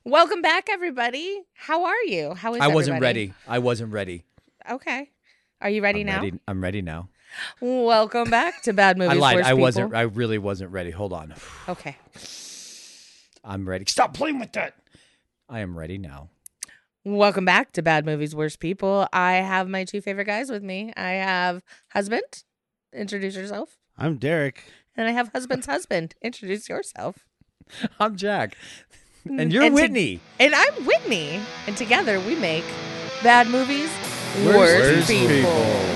Welcome back, everybody. How are you? How is I wasn't everybody? ready. I wasn't ready. Okay. Are you ready now? I'm ready now. Welcome back to Bad Movies. I lied. Worst I People. wasn't. I really wasn't ready. Hold on. Okay. I'm ready. Stop playing with that. I am ready now. Welcome back to Bad Movies, Worst People. I have my two favorite guys with me. I have husband. Introduce yourself. I'm Derek. And I have husband's husband. Introduce yourself. I'm Jack. And you're Whitney. And I'm Whitney. And together we make Bad Movies, Worst Worst People.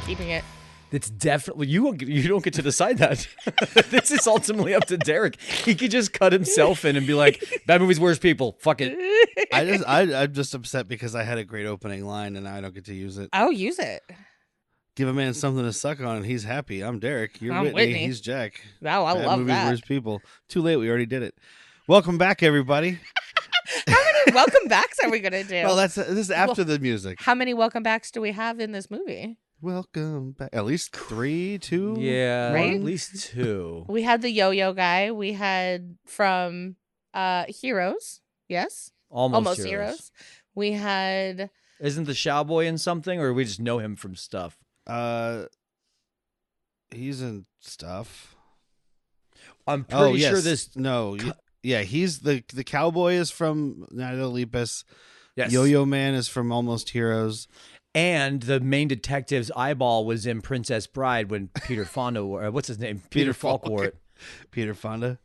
Keeping it. It's definitely you don't get to decide that. This is ultimately up to Derek. He could just cut himself in and be like, "Bad Movies, Worst People." Fuck it. I'm just upset because I had a great opening line and now I don't get to use it. I'll use it. Give a man something to suck on and he's happy. I'm Derek. You're I'm Whitney. Whitney. He's Jack. Wow, I Bad love Movies, that. Worst People. Too late. We already did it. Welcome back, everybody. How many welcome backs are we going to do? Well, this is after the music. How many welcome backs do we have in this movie? Welcome back. At least 3, 2. Yeah, Right? at least 2. We had the yo-yo guy. We had from Heroes. Yes? Almost Heroes. We had... Isn't the cowboy in something, or we just know him from stuff? He's in stuff. I'm pretty yes. sure this. No. Yeah, he's the cowboy is from Night of the Lepus. Yes. Yo-Yo Man is from Almost Heroes. And the main detective's eyeball was in Princess Bride when Peter Fonda wore what's his name? Peter Falk wore it. Peter Fonda.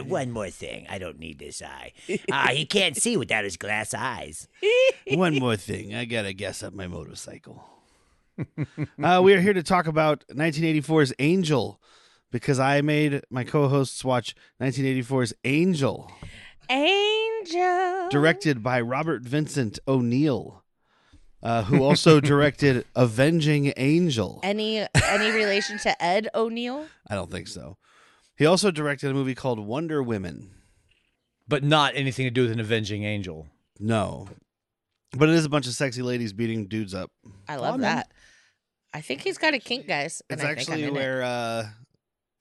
One more thing. I don't need this eye. He can't see without his glass eyes. One more thing. I got to gas up my motorcycle. We are here to talk about 1984's Angel because I made my co-hosts watch 1984's Angel. Angel. Directed by Robert Vincent O'Neill, who also directed Avenging Angel. Any relation to Ed O'Neill? I don't think so. He also directed a movie called Wonder Women. But not anything to do with an avenging angel. No. But it is a bunch of sexy ladies beating dudes up. I love that. I think he's got a kink, guys. And It's I think I'm actually in where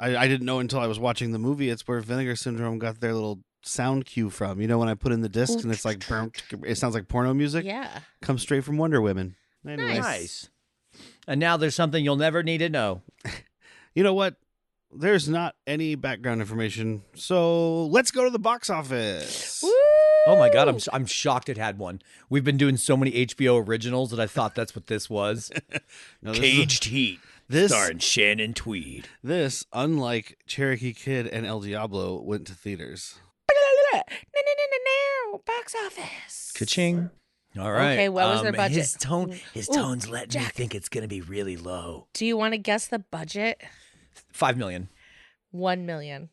I didn't know until I was watching the movie. It's where Vinegar Syndrome got their little sound cue from. You know, when I put in the disc and it's like, it sounds like porno music? Yeah. Comes straight from Wonder Women. Anyway. Nice. And now there's something you'll never need to know. You know what? There's not any background information, so let's go to the box office. Woo! Oh my God, I'm shocked it had one. We've been doing so many HBO originals that I thought that's what this was. No, this Caged Heat, this- starring Shannon Tweed. This, unlike Cherokee Kid and El Diablo, went to theaters. No, box office. Ka-ching. All right. Okay, what was their budget? His Ooh, tone's letting me Jack. think it's gonna be really low. Do you want to guess the budget? $5 million. 1 million.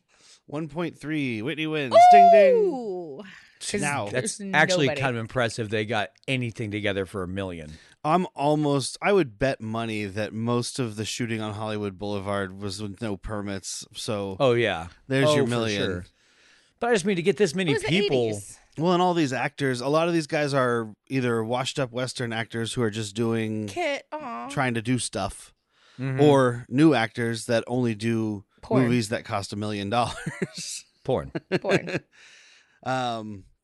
1.3. Whitney wins. Ding, ding. Ooh. 'Cause Now, That's there's actually nobody. kind of impressive. They got anything together for $1 million. I would bet money that most of the shooting on Hollywood Boulevard was with no permits. So Oh yeah, there's your for million. sure. But I just mean to get this It many was the people. 80s. Well, and all these actors, a lot of these guys are either washed up Western actors who are just doing, Kit, aw. trying to do stuff, Mhm. or new actors that only do Porn. movies that cost $1 million. Porn. Porn.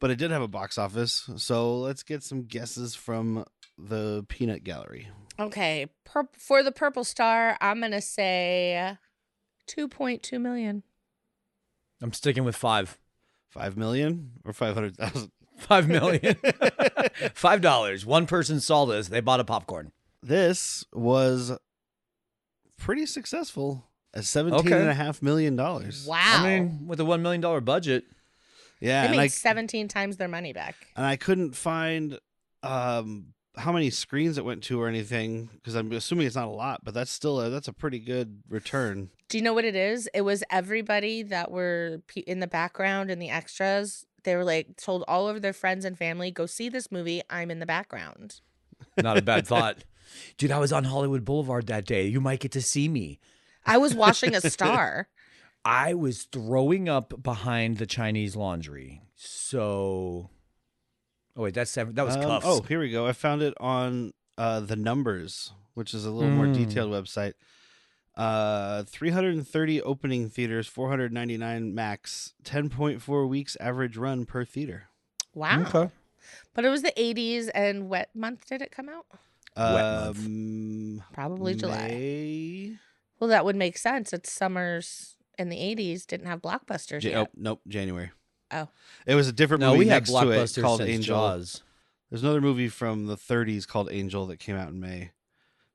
But it did have a box office, so let's get some guesses from the peanut gallery. Okay, for the Purple Star, I'm going to say 2.2 million. I'm sticking with 5. 5 million or 500,000? $5 million. $5. One person saw this. They bought a popcorn. This was pretty successful at $17.5 million. Wow. I mean, with a $1 million budget. Yeah, they and made 17 times their money back. I couldn't find how many screens it went to or anything because I'm assuming it's not a lot, but that's still that's a pretty good return. Do you know what it is? It was everybody that were in the background and the extras. They were like told all of their friends and family, go see this movie. I'm in the background. Not a bad thought. Dude, I was on Hollywood Boulevard that day. You might get to see me. I was washing a star. I was throwing up behind the Chinese laundry. So, oh wait, that was Cuffs. Oh, here we go. I found it on The Numbers, which is a little more detailed website. 330 opening theaters, 499 max, 10.4 weeks average run per theater. Wow. Okay. But it was the 80s, and what month did it come out? Probably July. May? Well, that would make sense. It's summers in the 80s didn't have blockbusters yet. Oh, nope, January. Oh. It was a different No, movie we had next to it blockbusters called since Angel. Jaws. There's another movie from the 30s called Angel that came out in May.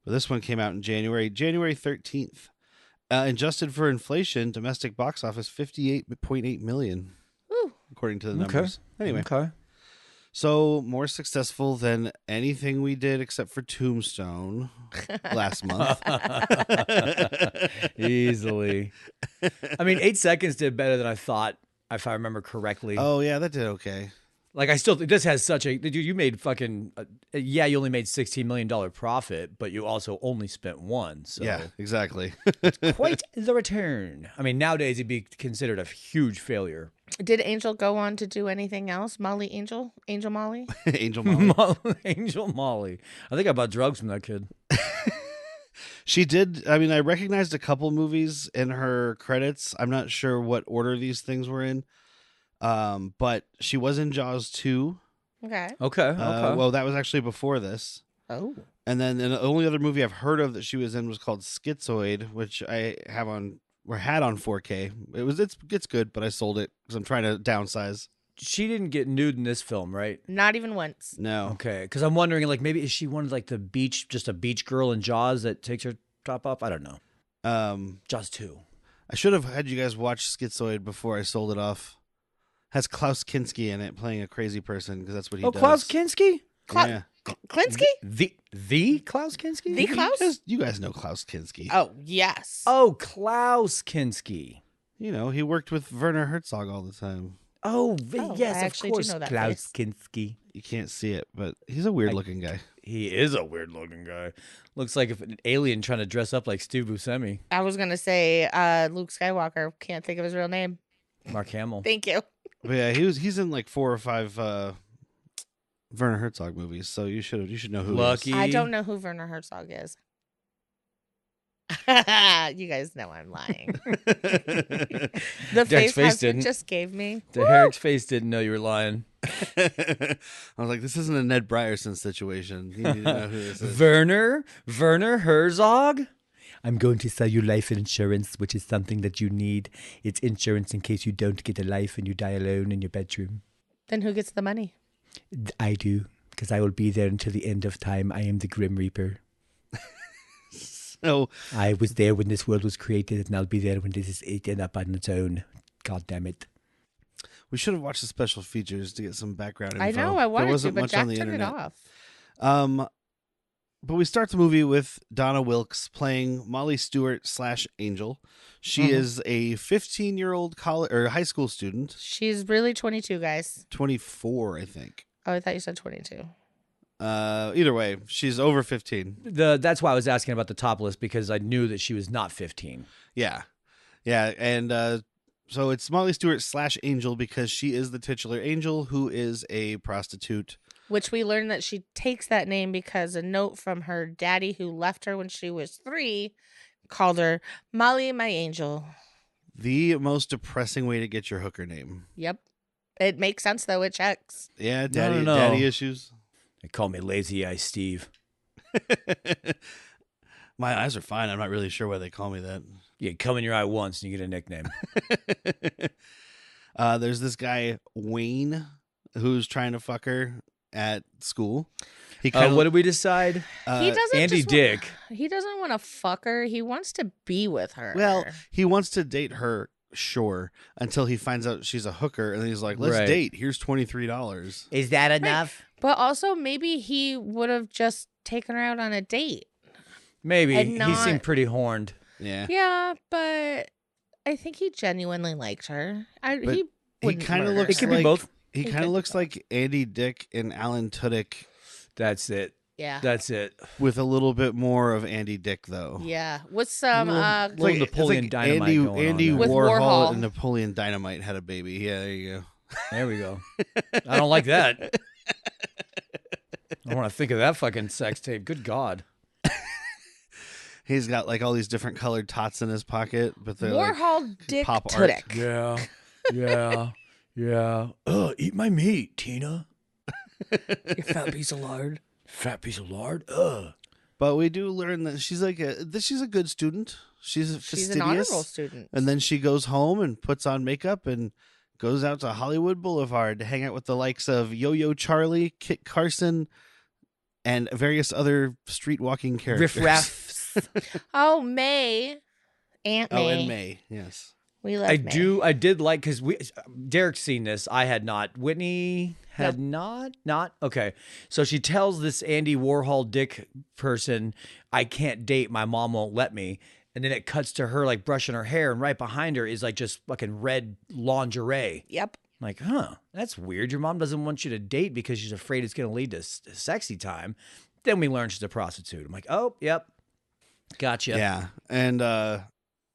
But this one came out in January 13th. Adjusted for inflation, domestic box office 58.8 million, Ooh. according to the numbers. Anyway, Okay. so more successful than anything we did except for Tombstone last month. Easily. I mean, 8 Seconds did better than I thought, if I remember correctly. Oh yeah, that did okay. Like, I still think this has such a dude. You made fucking yeah. You only made $16 million profit, but you also only spent one. So Yeah, exactly. quite the return. I mean, nowadays it'd be considered a huge failure. Did Angel go on to do anything else? Angel Molly? Angel Molly. Angel Molly. I think I bought drugs from that kid. She did. I mean, I recognized a couple movies in her credits. I'm not sure what order these things were in. But she was in Jaws 2. Okay. Okay. Well, that was actually before this. Oh. And then the only other movie I've heard of that she was in was called Schizoid, which I have on or had on 4K. It's good, but I sold it because I'm trying to downsize. She didn't get nude in this film, right? Not even once. No. Okay, because I'm wondering, like, maybe is she one of like the beach, just a beach girl in Jaws that takes her top off? I don't know. Jaws 2. I should have had you guys watch Schizoid before I sold it off. Has Klaus Kinski in it playing a crazy person because that's what he does. Klaus Kinski? Yeah. Klinsky? The Klaus Kinski? The Klaus? You guys know Klaus Kinski. Oh, yes. Oh, Klaus Kinski. You know, he worked with Werner Herzog all the time. Oh, Oh, yes, I of actually do course. know that Klaus face. Kinski. You can't see it, but he's a weird-looking guy. He is a weird looking guy. Looks like an alien trying to dress up like Steve Buscemi. I was going to say Luke Skywalker. Can't think of his real name. Mark Hamill. Thank you. But yeah, he's in like 4 or 5 Werner Herzog movies, so you should know who. Lucky. He is. I don't know who Werner Herzog is. You guys know I'm lying. The Derek's face face husband didn't. just gave me. Derek's face didn't know you were lying. I was like, this isn't a Ned Ryerson situation. You need to know who this is. Werner Herzog. I'm going to sell you life insurance, which is something that you need. It's insurance in case you don't get a life and you die alone in your bedroom. Then who gets the money? I do, because I will be there until the end of time. I am the Grim Reaper. So I was there when this world was created, and I'll be there when this is eaten up on its own. God damn it. we should have watched the special features to get some background info. I know, I There wanted to, wasn't but much Jack on the turned it internet. off. But we start the movie with Donna Wilkes playing Molly Stewart / Angel. She is a 15-year-old college or high school student. She's really 22, guys. 24, I think. Oh, I thought you said 22. Either way, she's over 15. That's why I was asking about the top list, because I knew that she was not 15. Yeah. And so it's Molly Stewart / Angel because she is the titular Angel, who is a prostitute. Which we learned that she takes that name because a note from her daddy, who left her when she was 3, called her Molly, my angel. The most depressing way to get your hooker name. Yep. It makes sense, though. It checks. Yeah, No. daddy issues. They call me Lazy Eye Steve. My eyes are fine. I'm not really sure why they call me that. You come in your eye once and you get a nickname. There's this guy, Wayne, who's trying to fuck her at school. He What did we decide? He doesn't Andy just Dick. He doesn't want to fuck her. He wants to be with her. Well, he wants to date her, sure, until he finds out she's a hooker, and then he's like, let's Right. date. Here's $23. Is that enough? But also, maybe he would have just taken her out on a date. Maybe. And He not- seemed pretty horned. Yeah. Yeah, but I think he genuinely liked her. But He he wouldn't kind of murder looks It could her. be like both. he He kind of could- looks like Andy Dick and Alan Tudyk That's it. Yeah. That's it. with a little bit more of Andy Dick, though. Yeah. With some Little Napoleon Dynamite Andy, going on Andy there. With Warhol, Warhol. and Napoleon Dynamite had a baby. Yeah, there you go. There we go. I don't like that. I want to think of that fucking sex tape. Good God. He's got like all these different colored tots in his pocket, but they're Warhol like Dick pop art. Tudyk. Yeah. Yeah. Yeah. Eat my meat, Tina. You fat piece of lard. Fat piece of lard. But we do learn that she's like she's a good student. She's She's fastidious. an honorable student. And then she goes home and puts on makeup and goes out to Hollywood Boulevard to hang out with the likes of Yo-Yo Charlie, Kit Carson, and various other street walking characters. Riff raffs. Oh, May. Aunt May. Oh, and May, yes. We love May. I did like, because Derek's seen this. I had not. Whitney had not. Okay. So she tells this Andy Warhol Dick person, I can't date. My mom won't let me. And then it cuts to her like brushing her hair, and right behind her is like just fucking red lingerie. Yep. I'm like, huh, that's weird. Your mom doesn't want you to date because she's afraid it's going to lead to sexy time. Then we learn she's a prostitute. I'm like, oh, yep. Gotcha. Yeah. And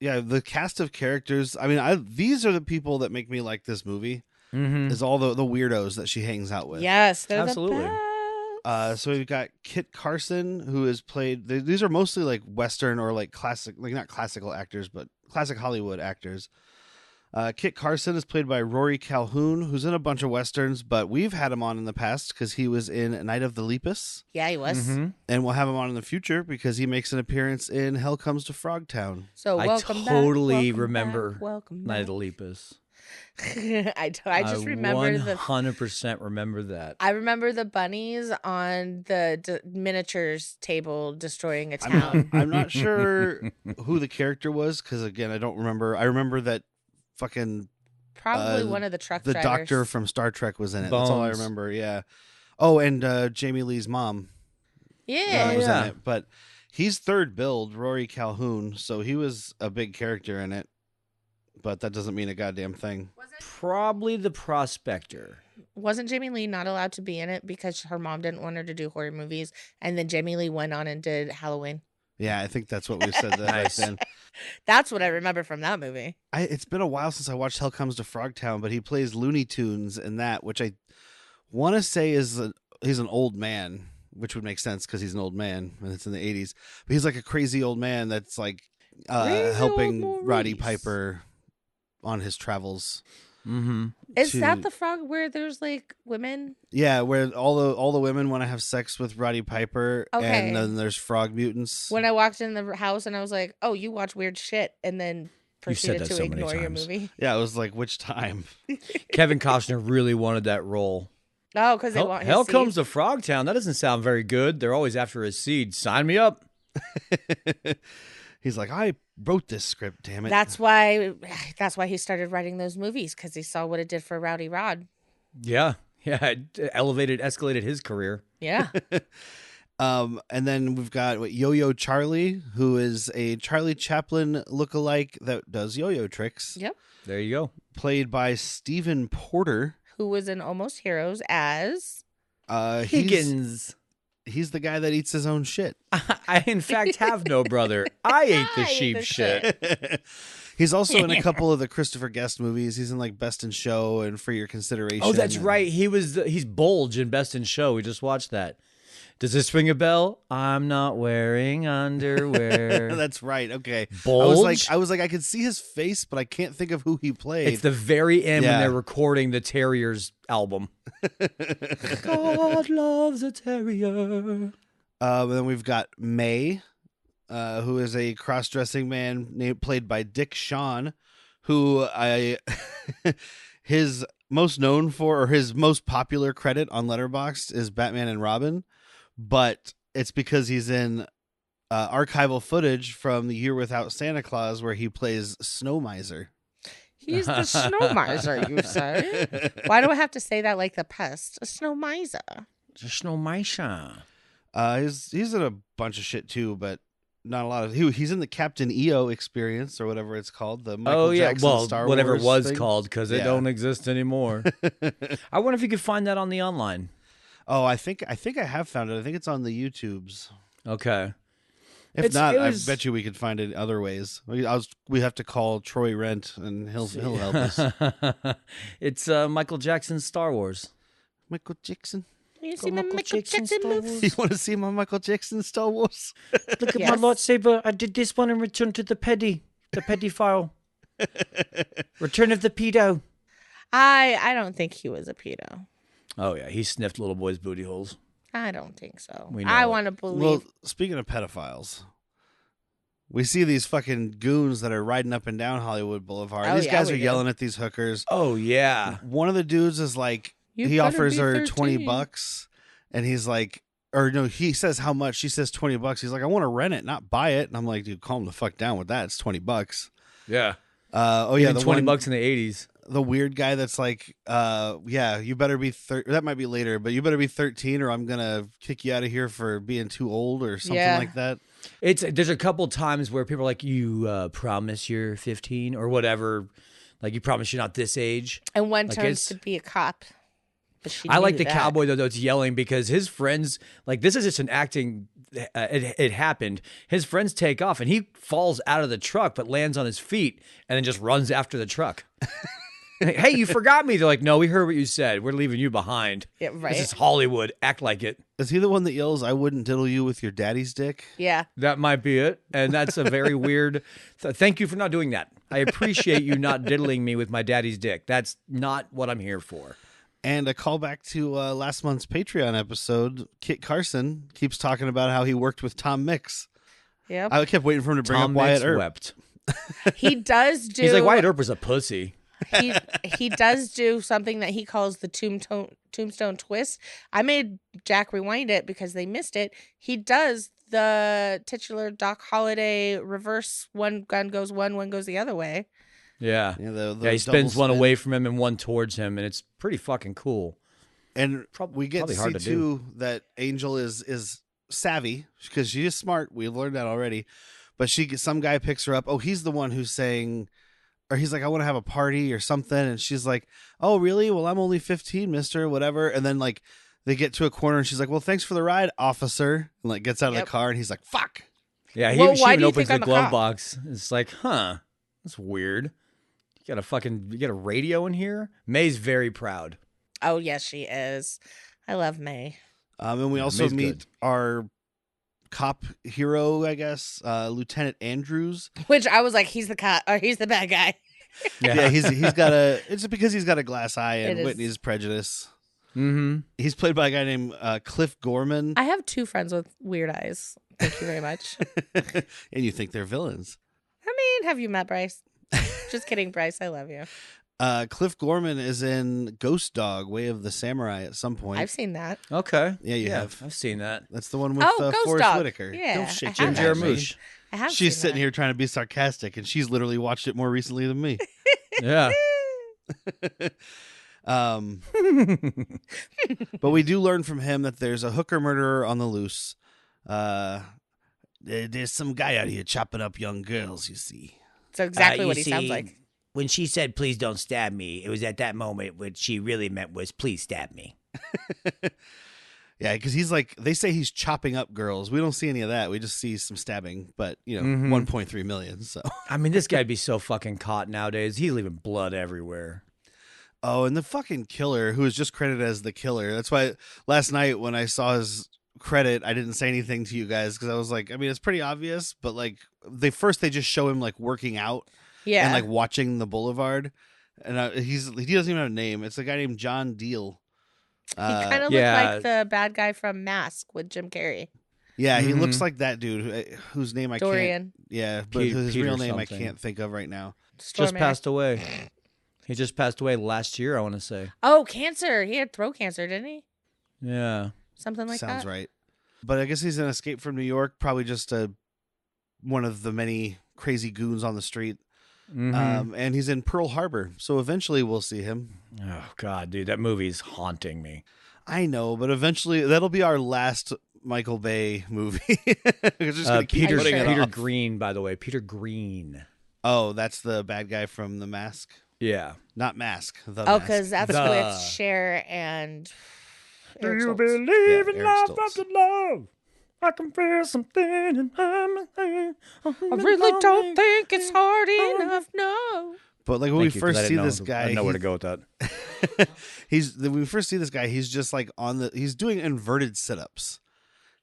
yeah, the cast of characters, I mean, these are the people that make me like this movie. Mm-hmm. Is all the weirdos that she hangs out with. Yes, they're Absolutely. the best. So we've got Kit Carson, who is played. These are mostly like Western or like classic, like not classical actors, but classic Hollywood actors. Kit Carson is played by Rory Calhoun, who's in a bunch of Westerns, but we've had him on in the past because he was in Night of the Lepus. Yeah, he was. Mm-hmm. And we'll have him on in the future because he makes an appearance in Hell Comes to Frogtown. So I welcome totally back, remember welcome Night of back. the Lepus. I just remember 100% remember that. I remember the bunnies on the miniatures table destroying a town. I'm not sure who the character was because, again, I don't remember. I remember that fucking Probably one of the truck the drivers. doctor from Star Trek was in it. That's all I Bones. remember. Yeah. Oh, and Jamie Lee's mom Yeah. was yeah. in it. But he's third billed, Rory Calhoun, so he was a big character in it. But that doesn't mean a goddamn thing. Probably the prospector. Wasn't Jamie Lee not allowed to be in it because her mom didn't want her to do horror movies? And then Jamie Lee went on and did Halloween. Yeah, I think that's what we said that back Nice. then. That's what I remember from that movie. It's been a while since I watched Hell Comes to Frogtown, but he plays Looney Tunes in that, which I want to say he's an old man, which would make sense because he's an old man and it's in the 80s. But he's like a crazy old man that's like Crazy helping old Roddy Maurice. Piper on his travels. Mm-hmm. Is to- that the frog where there's like women? Yeah, where all the women want to have sex with Roddy Piper, Okay. and then there's frog mutants. When I walked in the house and I was like, "Oh, you watch weird shit," and then You've said proceeded that to so many ignore your times. movie. Yeah, it was like, which time? Kevin Costner really wanted that role. Oh, because they want his Hell seed. Comes to Frogtown. That doesn't sound very good. They're always after his seed. Sign me up. He's like, I wrote this script, damn it. That's why he started writing those movies because he saw what it did for Rowdy Rod. Yeah. Yeah. It escalated his career. Yeah. And then we've got Yo-Yo Charlie, who is a Charlie Chaplin lookalike that does yo-yo tricks. Yep. There you go. Played by Stephen Porter. Who was in Almost Heroes as Higgins. He's the guy that eats his own shit. I, in fact, have no brother. I ate the I ate sheep the shit. He's also in a couple of the Christopher Guest movies. He's in like Best in Show and For Your Consideration. Oh, that's and- right. He's Bulge in Best in Show. We just watched that. Does this ring a bell? I'm not wearing underwear. That's right. Okay. Bulge? I was like, I could see his face, but I can't think of who he played. It's the very end when Yeah. they're recording the Terriers album. God loves a terrier. And then we've got May, who is a cross-dressing man played by Dick Shawn, who his most known for, or his most popular credit on Letterboxd is Batman and Robin, but it's because he's in archival footage from The Year Without Santa Claus where he plays Snow Miser. he's the snow miser, you say? Why do I have to say that like the pest? A snow miser. Just no Maisha. He's in a bunch of shit too, but not a lot of. He's in the Captain EO experience or whatever it's called. The Michael Jackson Star whatever Wars it was thing. called, because it Yeah. don't exist anymore. I wonder if you could find that on the online. Oh, I think I have found it. I think it's on the YouTubes. Okay. If not, I bet you we could find it other ways. We have to call Troy Rent, and he'll help us. It's Michael Jackson's Star Wars. Michael Jackson. You see my Michael Jackson moves? You want to see my Michael Jackson Star Wars? Look at Yes. my lightsaber. I did this one in Return to the Pedophile. Return of the Pedo. I don't think he was a pedo. Oh, yeah. He sniffed little boys' booty holes. I don't think so. We know I it. want to believe. Well, speaking of pedophiles, we see these fucking goons that are riding up and down Hollywood Boulevard. Oh, These yeah, guys we are do. yelling at these hookers. Oh, yeah. One of the dudes is like, You he better offers be her 13. $20, and he's like, or no, he says how much. She says $20. He's like, I want to rent it, not buy it. And I'm like, dude, calm the fuck down with that. It's $20. Yeah. Oh yeah, Even the $20 one, in the 80s. the weird guy that's like, yeah, you better be that might be later, but you better be 13 or I'm gonna kick you out of here for being too old or something Yeah. like that. There's a couple times where people are like, you promise you're 15 or whatever. Like, you promise you're not this age. and one like turns it's- to be a cop. But she I like knew the that. cowboy, though, that's yelling because his friends, like, this is just an acting, it happened. His friends take off and he falls out of the truck but lands on his feet and then just runs after the truck. Like, hey, you forgot me. They're like, no, we heard what you said. We're leaving you behind. Yeah, right. This is Hollywood. Act like it. Is he the one that yells, "I wouldn't diddle you with your daddy's dick"? Yeah. That might be it. And that's a very weird. Thank you for not doing that. I appreciate you not diddling me with my daddy's dick. That's not what I'm here for. And a callback to last month's Patreon episode. Kit Carson keeps talking about how he worked with Tom Mix. Yep. I kept waiting for him to bring Tom up Wyatt Mix Earp. wept. He does do. He's like, Wyatt Earp was a pussy. he does do something that he calls the tombstone twist. I made Jack rewind it because they missed it. He does the titular Doc Holliday reverse. One gun goes one goes the other way. Yeah. Yeah, the Yeah, he double spins one spin. away from him and one towards him, and it's pretty fucking cool. And we get to probably see hard to too that Angel is savvy because she is smart. We've learned that already. But some guy picks her up. Oh, he's the one who's saying, or he's like, I want to have a party or something. And she's like, oh, really? Well, I'm only 15, mister, whatever. And then like they get to a corner and she's like, well, thanks for the ride, officer. And like gets out of Yep. the car and he's like, fuck. Yeah, Well, she why even do you opens think the I'm a glove cop? box. It's like, huh, that's weird. You got a radio in here? May's very proud. Oh yes, she is. I love May. And we Yeah, also May's meet good. our cop hero, I guess, Lieutenant Andrews. Which I was like, he's the cop or he's the bad guy. Yeah, he's got it's because he's got a glass eye and It is. Whitney's prejudice. Mm-hmm. He's played by a guy named Cliff Gorman. I have two friends with weird eyes. Thank you very much. And you think they're villains. I mean, have you met Bryce? Just kidding, Bryce. I love you. Cliff Gorman is in Ghost Dog, Way of the Samurai at some point. I've seen that. Okay. Yeah, you have. I've seen that. That's the one with Oh, Ghost Forrest Dog. Whitaker. Yeah, Don't I shake have your Jim head, Jarmusch. I have. She's seen sitting that. here trying to be sarcastic, and she's literally watched it more recently than me. Yeah. But we do learn from him that there's a hooker murderer on the loose. There's some guy out here chopping up young girls, you see. So exactly You what he sounds see, like. When she said, please don't stab me, it was at that moment what she really meant was, please stab me. Yeah, because he's like, they say he's chopping up girls. We don't see any of that. We just see some stabbing, but, Mhm. 1.3 million, so. I mean, this guy'd be so fucking caught nowadays. He's leaving blood everywhere. Oh, and the fucking killer, who is just credited as the killer. That's why last night when I saw his credit, I didn't say anything to you guys because I was like, I mean, it's pretty obvious, but like they just show him like working out Yeah. and like watching the boulevard, and he doesn't even have a name. It's a guy named John Deal. he kind of yeah. looked like the bad guy from Mask with Jim Carrey. Yeah, he looks Mhm. like that dude whose name I can't. Dorian. Yeah, but Peter- his Peter real name I something. can't think of right now. Just Stormare. passed away. He just passed away last year, I want to say. Oh, cancer. He had throat cancer, didn't he? Yeah. Something like Sounds that. right. But I guess he's an escape from New York, probably just one of the many crazy goons on the street. Mhm. And he's in Pearl Harbor, so eventually we'll see him. Oh, God, dude, that movie's haunting me. I know, but eventually that'll be our last Michael Bay movie. We're just gonna keep Peter, putting it Peter off. Green, by the way. Peter Green. Oh, that's the bad guy from The Mask. Yeah. Not Mask. The Oh, Mask. because that's The- with Cher and Do Eric you Stoltz. believe Yeah, in Eric life Stoltz. after love? I can feel something in I really don't think it's hard enough, no. But like when we first see this guy, I didn't know where to go with that. when we first see this guy, he's just like he's doing inverted sit-ups.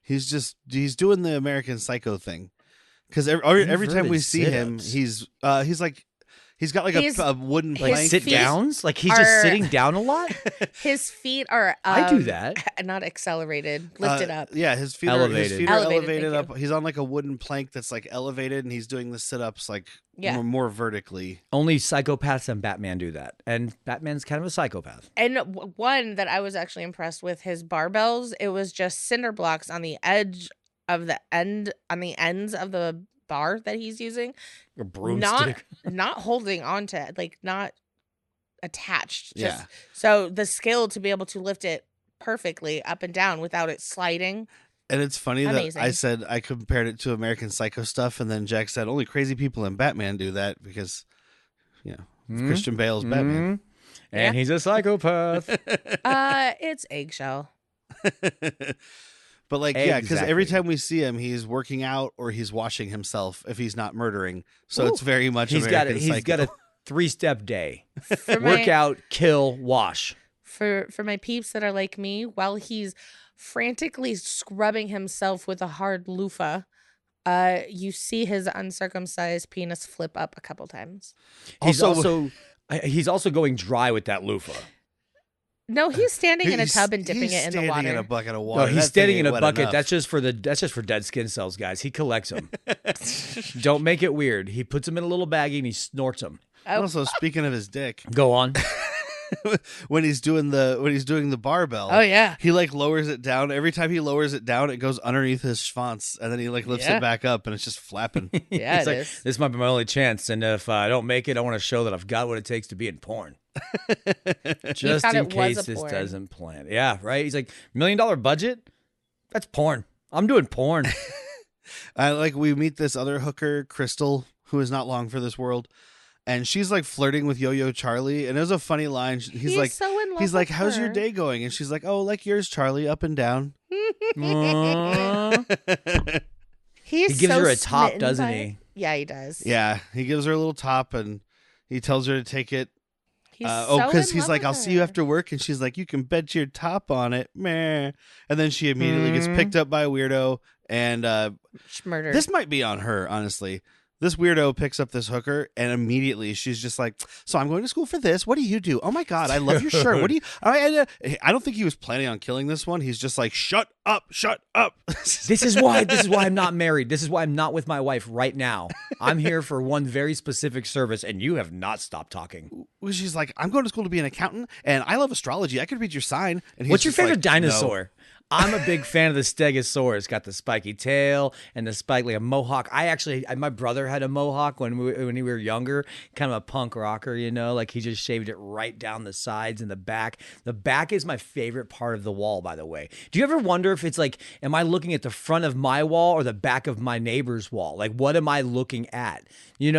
He's doing the American Psycho thing. Because every time we Inverted see him, sit-ups. he's got like He's- a wooden his Like plank. sit feet downs? Like he's are- just sitting down a lot? His feet are I do that. not accelerated, lifted up. Yeah, his feet Elevated. are Elevated, elevated thank up. He's on like a wooden plank that's like elevated, and he's doing the sit-ups like Yeah. more vertically. Only psychopaths and Batman do that. And Batman's kind of a psychopath. And one that I was actually impressed with, his barbells, it was just cinder blocks on the ends of the bar that he's using, A broomstick. not holding onto it, like not attached. Just, Yeah. So the skill to be able to lift it perfectly up and down without it sliding. And it's funny Amazing. that I said I compared it to American Psycho stuff, and then Jack said only crazy people in Batman do that because, Christian Bale's Batman. And Yeah. he's a psychopath. It's eggshell. But like, yeah, because every Exactly. time we see him, he's working out or he's washing himself if he's not murdering. So it's very much He's got American he's got Psycho. a 3-step day. For my- Work out, kill, wash. For my peeps that are like me, while he's frantically scrubbing himself with a hard loofah, you see his uncircumcised penis flip up a couple times. He's also going dry with that loofah. No, he's standing in a tub and dipping He's it in the standing water. in a bucket of No, water. he's That thing standing in ain't a wet bucket. enough. That's just for dead skin cells, guys. He collects them. Don't make it weird. He puts them in a little baggie and he snorts them. Oh. Also, speaking of his dick, Go on. when he's doing the barbell, Oh yeah. he like lowers it down. Every time he lowers it down, it goes underneath his schwanz, and then he like lifts Yeah. it back up, and it's just flapping. Yeah, He's it like, is. this might be my only chance, and if I don't make it, I want to show that I've got what it takes to be in porn. Just thought in it was case a this porn. doesn't plan. Yeah, right. He's like, $1 million budget. That's porn. I'm doing porn. We meet this other hooker, Crystal, who is not long for this world, and she's like flirting with Yo-Yo Charlie, and it was a funny line. He's like, so in love he's like, with "How's your her." day going?" And she's like, "Oh, like yours, Charlie, up and down." Aw. He's He gives so her a top, smitten doesn't by he? it. Yeah, he does. Yeah, he gives her a little top, and he tells her to take it. He's Because so in he's love like, with "I'll see you her. after work," and she's like, "You can bet your top on it, meh." And then she immediately gets picked up by a weirdo, and Murder. this might be on her, honestly. This weirdo picks up this hooker, and immediately she's just like, "So I'm going to school for this. What do you do? Oh my god, I love your shirt. What do you?" I don't think he was planning on killing this one. He's just like, "Shut up, shut up." This is why I'm not married. This is why I'm not with my wife right now. I'm here for one very specific service, and you have not stopped talking. She's like, "I'm going to school to be an accountant, and I love astrology. I could read your sign." And he's What's your just like, favorite "No." dinosaur? I'm a big fan of the Stegosaurus. Got the spiky tail and the spike like a mohawk. My brother had a mohawk when we were younger, kind of a punk rocker, like he just shaved it right down the sides and the back. The back is my favorite part of the wall, by the way. Do you ever wonder if it's like, am I looking at the front of my wall or the back of my neighbor's wall? Like, what am I looking at? When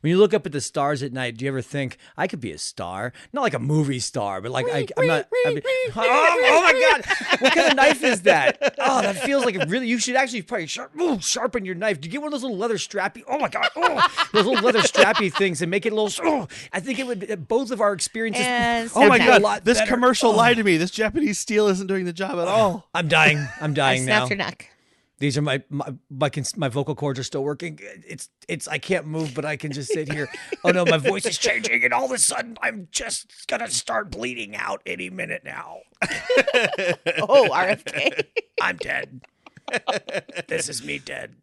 you look up at the stars at night, do you ever think I could be a star? Not like a movie star, but like I'm not. Oh my god! What kind of knife is that? Oh, that feels like it really. You should actually probably sharpen your knife. Do you get one of those little leather strappy? Oh my god! Those little leather strappy things and make it a little. I think it would. Both of our experiences. And Oh my Okay. a god! lot This better. commercial Oh. lied to me. This Japanese steel isn't doing the job at all. I'm dying. I'm I dying now. snapped your neck. These are my vocal cords are still working. It's I can't move, but I can just sit here. Oh no, my voice is changing, and all of a sudden I'm just gonna start bleeding out any minute now. Oh, RFK. I'm dead. This is me dead.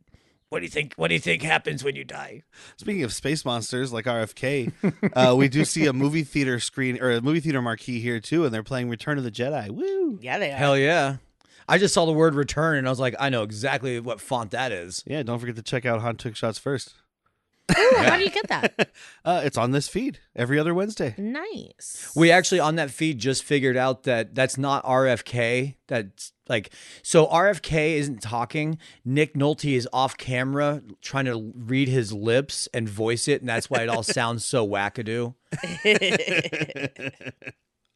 What do you think? What do you think happens when you die? Speaking of space monsters like RFK, we do see a movie theater screen or a movie theater marquee here too, and they're playing Return of the Jedi. Woo! Yeah, they are. Hell yeah! I just saw the word return, and I was like, I know exactly what font that is. Yeah, don't forget to check out Han Took Shots First. Ooh, how do you get that? It's on this feed every other Wednesday. Nice. We actually on that feed just figured out that that's not RFK. That's like, so RFK isn't talking. Nick Nolte is off camera trying to read his lips and voice it, and that's why it all sounds so wackadoo.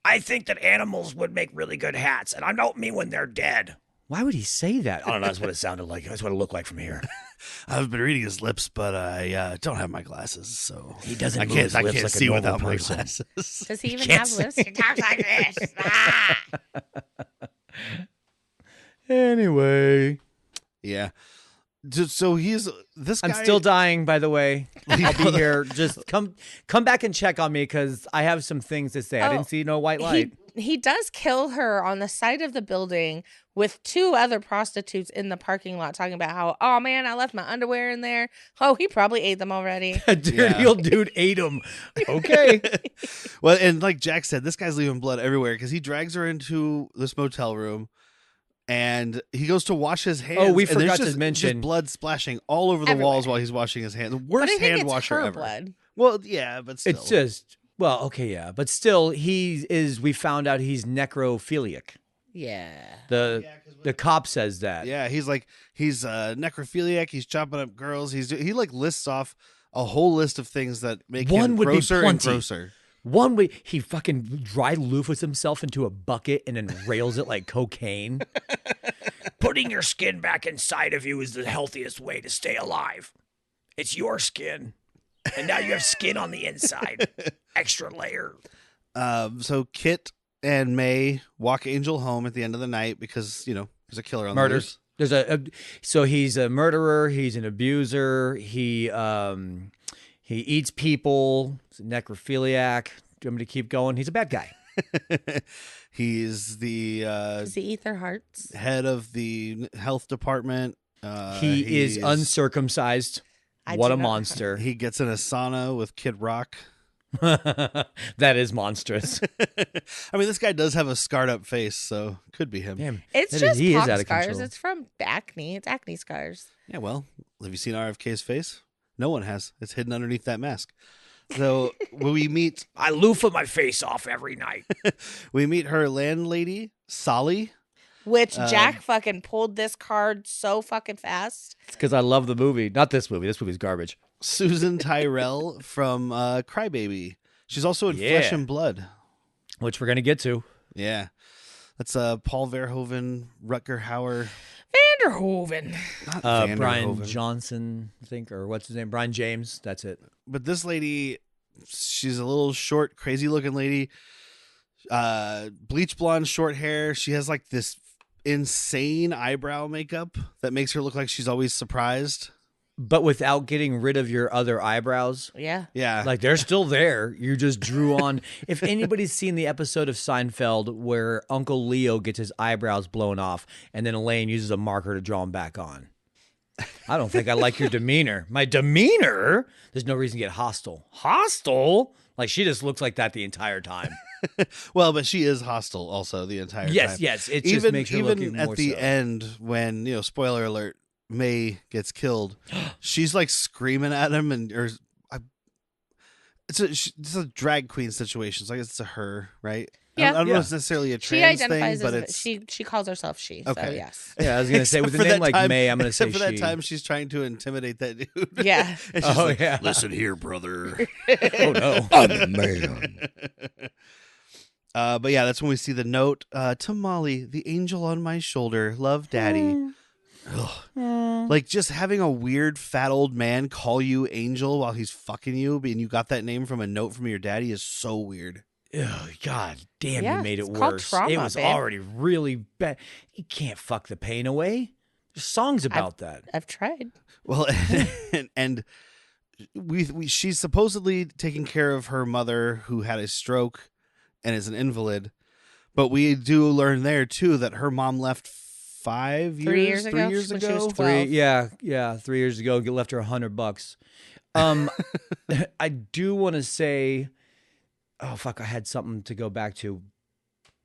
I think that animals would make really good hats, and I don't mean when they're dead. Why would he say that? I don't know. That's what it sounded like. That's what it looked like from here. I've been reading his lips, but I don't have my glasses, so He doesn't I move can't. his I lips can't like a see normal without my person. glasses. Does he even can't have say- lips? He talks like this. Ah. Anyway, Yeah. So he's this guy. I'm still dying, by the way. I'll be here. Just come back and check on me because I have some things to say. I Oh, didn't see no white light. He does kill her on the side of the building with 2 other prostitutes in the parking lot talking about how, oh man, I left my underwear in there. Oh, he probably ate them already. A dirty old dude ate him. Okay. Well, and like Jack said, this guy's leaving blood everywhere because he drags her into this motel room. And he goes to wash his hands. Oh, we and there's forgot to just mention- blood splashing all over the Everywhere. walls while he's washing his hands. The But worst I think hand it's washer her ever. blood. Well, yeah, but still. It's just, well, okay, yeah. But still, we found out he's necrophiliac. Yeah. The cop says that. Yeah, he's necrophiliac. He's chopping up girls. He like lists off a whole list of things that make One him would be grosser and plenty. grosser. One way, he fucking dry loofahs himself into a bucket and then rails it like cocaine. Putting your skin back inside of you is the healthiest way to stay alive. It's your skin. And now you have skin on the inside. Extra layer. So Kit and May walk Angel home at the end of the night because there's a killer on the Murders. loose. There's so he's a murderer. He's an abuser. He eats people. He's a necrophiliac. Do you want me to keep going? He's a bad guy. He's the Does he eat their hearts? head of the health department. He is uncircumcised. What do a not- monster. He gets in a sauna with Kid Rock. That is monstrous. I mean, this guy does have a scarred up face, so could be him. Damn. It's That just he is pox out of scars. control. It's from acne. It's acne scars. Yeah, well, have you seen RFK's face? No one has. It's hidden underneath that mask. So when we meet I loofah my face off every night. her landlady, Solly. Which Jack fucking pulled this card so fucking fast. It's because I love the movie. Not this movie. This movie's garbage. Susan Tyrell from Crybaby. She's also in Yeah. Flesh and Blood. Which we're going to get to. Yeah. That's Paul Verhoeven, Rutger Hauer. Vanderhoven. Not Brian Vanderhoeven. Johnson, I think, or what's his name? Brian James. That's it. But this lady, she's a little short, crazy looking lady. Bleach blonde, short hair. She has like this insane eyebrow makeup that makes her look like she's always surprised. But without getting rid of your other eyebrows. Yeah. Yeah. Like they're still there. You just drew on. If anybody's seen the episode of Seinfeld where Uncle Leo gets his eyebrows blown off and then Elaine uses a marker to draw them back on. I don't think I like your demeanor. My demeanor? There's no reason to get hostile. Hostile? Like she just looks like that the entire time. Well, but she is hostile also the entire time. Yes. It just makes her look even at more the so. end when, spoiler alert, May gets killed. She's like screaming at him it's a drag queen situation. So I guess it's a her, right? Yeah. I don't know Yeah. if it's necessarily a She trans identifies thing, but as it's she calls herself she. So Okay. yes. Yeah, I was going to say, with a Except for name that like time- May, I'm going to say except for she. that time she's trying to intimidate that dude. Yeah. And she's Oh, like, yeah. listen here, brother. Oh, no. I'm a man. But yeah, that's when we see the note to Molly, the angel on my shoulder, love daddy. Ugh. Like just having a weird fat old man call you angel while he's fucking you, and you got that name from a note from your daddy is so weird. Oh, God damn, Yeah, you made it it's called worse. Troma, It was babe. already really bad. You can't fuck the pain away. There's songs about that. I've tried. Well, and she's supposedly taking care of her mother who had a stroke and is an invalid, but we do learn there too that her mom left 5 years, 3 years ago, 3 years when she was ago. 12. Yeah, 3 years ago, left her $100. I do want to say, oh fuck, I had something to go back to.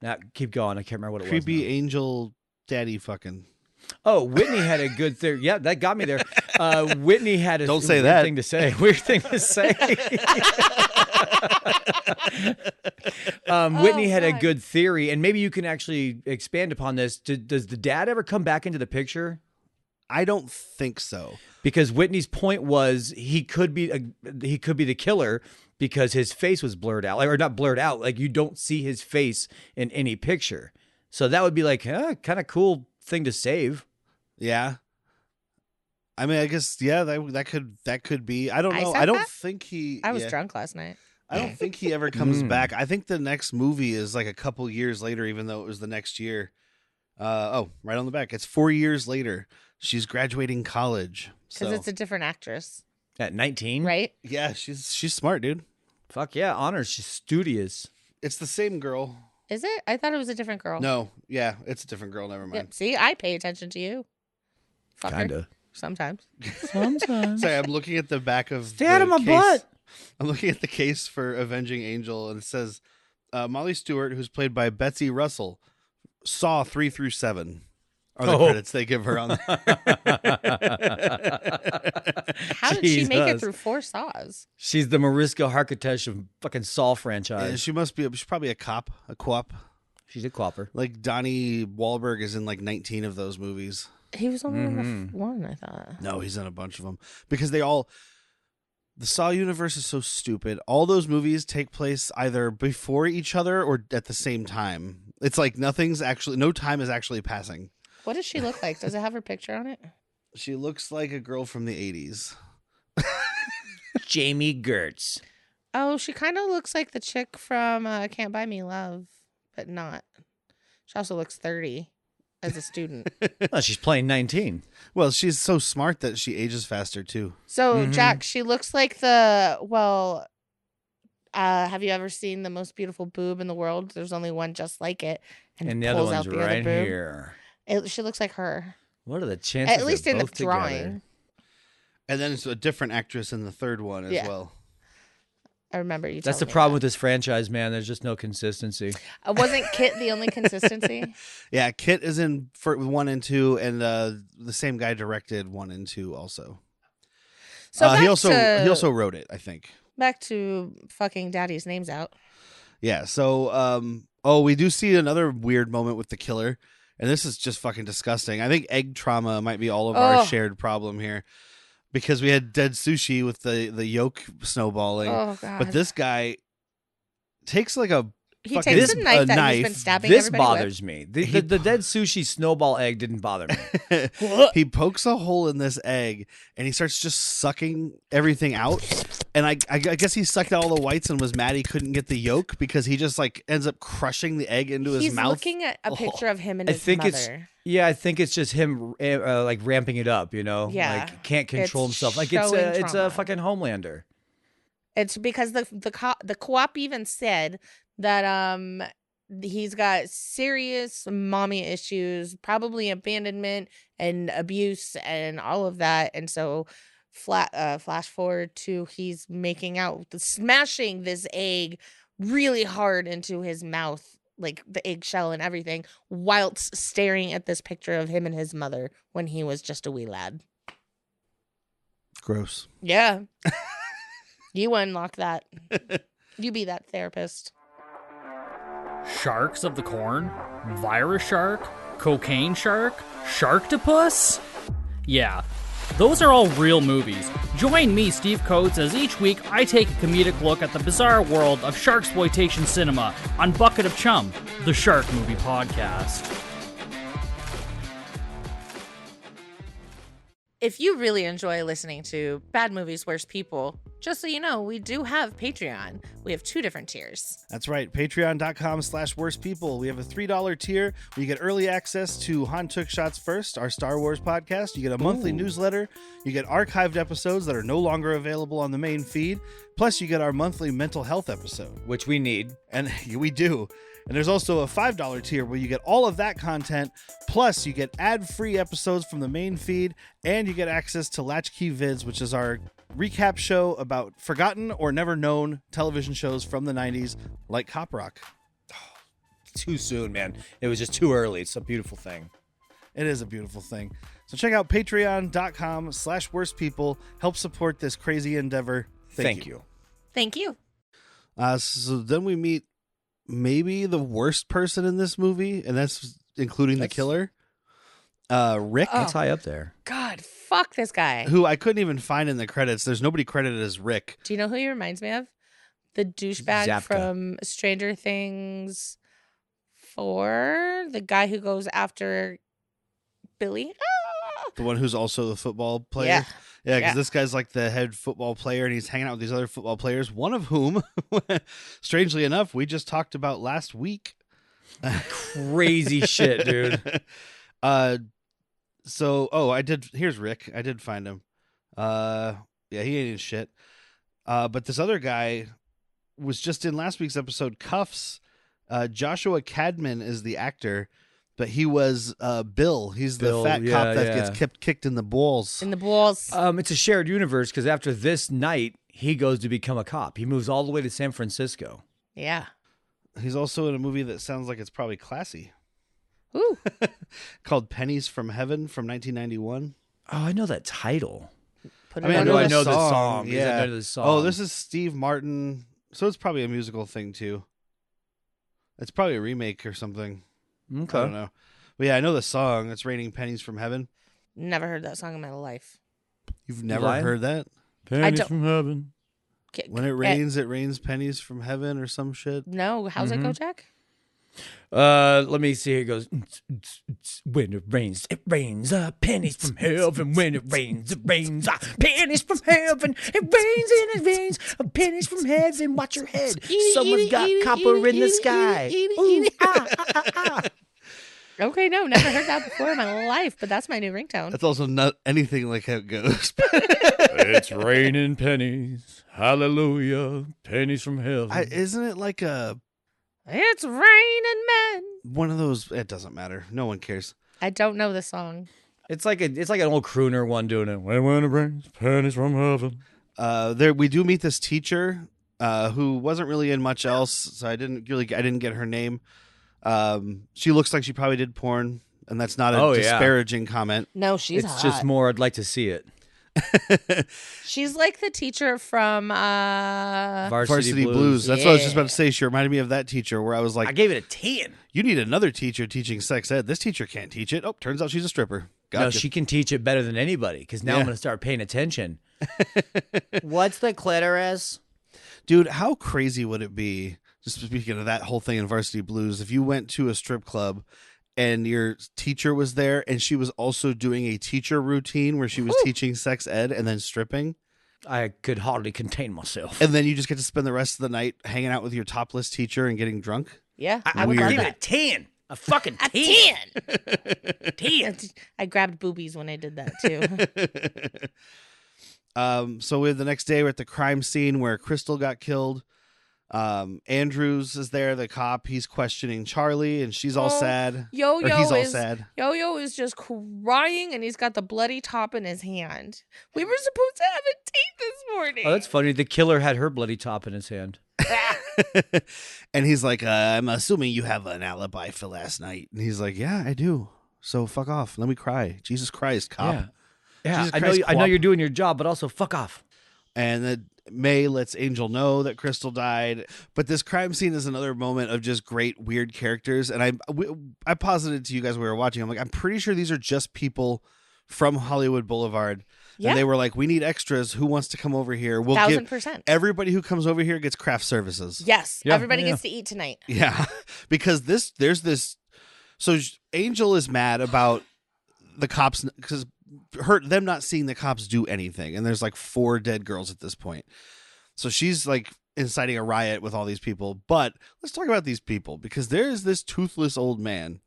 Now, keep going. I can't remember what it was. Creepy now. angel daddy fucking. Oh, Whitney had a good theory. Yeah, that got me there. Whitney had a Don't say weird that. thing to say. Weird thing to say. Whitney had a God. good theory, and maybe you can actually expand upon this. Does the dad ever come back into the picture? I don't think so. Because Whitney's point was he could be the killer because his face was blurred out, or not blurred out, like you don't see his face in any picture. So that would be like, kind of cool thing to save. Yeah. I mean, I guess, yeah, that could be. I don't know. said I don't that? think he. I was drunk last night. I don't think he ever comes back. I think the next movie is like a couple years later, even though it was the next year. Right on the back. It's 4 years later. She's graduating college. Because it's a different actress. At 19? Right? Yeah, she's smart, dude. Fuck yeah, honors. She's studious. It's the same girl. Is it? I thought it was a different girl. No, yeah, it's a different girl. Never mind. Yep. See, I pay attention to you. Fucker. Kinda. Sometimes. Sorry, I'm looking at the back of Stay out of my case. butt. I'm looking at the case for Avenging Angel, and it says Molly Stewart, who's played by Betsy Russell, Saw 3 through 7 are the credits they give her on there. How did she make it through 4 saws? She's the Mariska Hargitay of fucking Saw franchise. Yeah, she's probably a cop, a co-op. She's a copper. Like Donnie Wahlberg is in like 19 of those movies. He was only in the one, I thought. No, he's in a bunch of them because the Saw universe is so stupid. All those movies take place either before each other or at the same time. It's like no time is actually passing. What does she look like? Does it have her picture on it? She looks like a girl from the 80s. Jamie Gertz. Oh, she kind of looks like the chick from Can't Buy Me Love, but not. She also looks 30 as a student. Well, she's playing 19. Well, she's so smart that she ages faster, too. So, Jack, she looks like have you ever seen The Most Beautiful Boob in the World? There's only one just like it. And the other pulls one's out the right other boob. here. She looks like her. What are the chances? At least they're in the both together? drawing. And then it's a different actress in the third one as well. I remember you That's the telling me problem that. with this franchise, man. There's just no consistency. Wasn't Kit the only consistency? Yeah, Kit is in for 1 and 2, and the same guy directed 1 and 2 also. So he also wrote it, I think. Back to fucking Daddy's Name's Out. Yeah. So, we do see another weird moment with the killer, and this is just fucking disgusting. I think egg trauma might be all of our shared problem here, because we had dead sushi with the yolk snowballing. Oh god! But this guy takes like a He takes a knife that he's been stabbing This everybody bothers me. The dead sushi snowball egg didn't bother me. He pokes a hole in this egg and he starts just sucking everything out. And I guess he sucked out all the whites and was mad he couldn't get the yolk because he just like ends up crushing the egg into his mouth. He's looking at a picture of him and I his think mother. I think it's just him like ramping it up, you know? Yeah. Like can't control It's himself. Like showing it's a trauma. fucking Homelander. It's because the co-op even said that he's got serious mommy issues, probably abandonment and abuse and all of that. And so flash forward to he's smashing this egg really hard into his mouth, like the eggshell and everything, whilst staring at this picture of him and his mother when he was just a wee lad. Gross. Yeah. You unlock that. You be that therapist. Sharks of the Corn? Virus shark? Cocaine shark? Sharktopus? Yeah, those are all real movies. Join me, Steve Coates, as each week I take a comedic look at the bizarre world of sharksploitation cinema on Bucket of Chum, the Shark Movie Podcast. If you really enjoy listening to Bad Movies, Worst People, just so you know, we do have Patreon. We have 2 different tiers. That's right. Patreon.com/worstpeople. We have a $3 tier where you get early access to Han Took Shots First, our Star Wars podcast. You get a monthly newsletter. You get archived episodes that are no longer available on the main feed. Plus, you get our monthly mental health episode. Which we need. And we do. And there's also a $5 tier where you get all of that content, plus you get ad-free episodes from the main feed, and you get access to Latchkey Vids, which is our recap show about forgotten or never known television shows from the 90s, like Cop Rock. Too soon, man. It was just too early. It's a beautiful thing. It is a beautiful thing. So check out patreon.com/worstpeople. Help support this crazy endeavor. Thank you. Thank you. So then we meet maybe the worst person in this movie, and that's including the killer, Rick. That's high up there. God, fuck this guy. Who I couldn't even find in the credits. There's nobody credited as Rick. Do you know who he reminds me of? the douchebag Zapka. from Stranger Things 4, the guy who goes after Billy. The one who's also the football player. Yeah. Yeah, because Yeah. this guy's like the head football player, and he's hanging out with these other football players, one of whom, strangely enough, we just talked about last week. Crazy shit, dude. Here's Rick. I did find him. Yeah, he ain't in shit. But this other guy was just in last week's episode, Cuffs. Joshua Cadman is the actor, but he was Bill. He's Bill, the fat yeah, cop that yeah. gets kept kicked in the balls. In the balls. It's a shared universe because after this night, he goes to become a cop. He moves all the way to San Francisco. Yeah. He's also in a movie that sounds like it's probably classy, Ooh. called Pennies from Heaven from 1991. Oh, I know that title. Put I it mean, on know the I list. know the song. Yeah. I know the song. Oh, this is Steve Martin. So it's probably a musical thing too. It's probably a remake or something. Okay. I don't know. But yeah, I know the song. It's Raining Pennies from Heaven. Never heard that song in my life. You've never lying? heard that? Pennies don't- from heaven. When it rains pennies from heaven or some shit. No. How's it go, Jack? Let me see. It goes. When it rains, pennies from heaven. When it rains, pennies from heaven. It rains and it rains, pennies from heaven. Watch your head. Someone's got copper in the sky. Ooh, Okay, no, never heard that before in my life, but that's my new ringtone. That's also not anything like how it goes. It's raining pennies. Hallelujah. Pennies from heaven. Isn't it like It's raining men. one of those? It doesn't matter. No one cares. I don't know the song. It's like an old crooner one doing it. When it rains, pennies from heaven. There we do meet this teacher who wasn't really in much else, so I didn't get her name. She looks like she probably did porn, and that's not a disparaging comment. No, she's It's hot. just more. I'd like to see it. She's like the teacher from Varsity Blues. That's what I was just about to say. She reminded me of that teacher where I was like, I gave it a 10. you need another teacher teaching sex ed. This teacher can't teach it. Oh, turns out she's a stripper. Gotcha. No, she can teach it better than anybody because now I'm Yeah. going to start paying attention. What's the clitoris? Dude, how crazy would it be, just speaking of that whole thing in Varsity Blues, if you went to a strip club and your teacher was there and she was also doing a teacher routine where she was teaching sex ed and then stripping? I could hardly contain myself. And then you just get to spend the rest of the night hanging out with your topless teacher and getting drunk? Yeah, I would would love give it a that. 10. A fucking 10. 10. I grabbed boobies when I did that too. So we have the next day, we're at the crime scene where Crystal got killed. Andrews is there, the cop. He's questioning Charlie, and she's all sad. Or he's all sad. Yo-Yo is just crying, and he's got the bloody top in his hand. We were supposed to have a date this morning. Oh, that's funny. The killer had her bloody top in his hand. And he's like, I'm assuming you have an alibi for last night. And he's like, yeah, I do. So fuck off. Let me cry. Jesus Christ, cop. Yeah. Jesus I know. Christ, I know co-op. you're doing your job, but also fuck off. And then May lets Angel know that Crystal died. But this crime scene is another moment of just great, weird characters. And I posited to you guys when we were watching, I'm like, I'm pretty sure these are just people from Hollywood Boulevard. Yeah. And they were like, we need extras. Who wants to come over here? We'll give 1,000%. everybody who comes over here gets craft services. Yes, Yeah, everybody yeah. gets to eat tonight. Yeah. Because there's this. So Angel is mad about the cops because them not seeing the cops do anything. And there's like 4 dead girls at this point. So she's like inciting a riot with all these people. But let's talk about these people because there's this toothless old man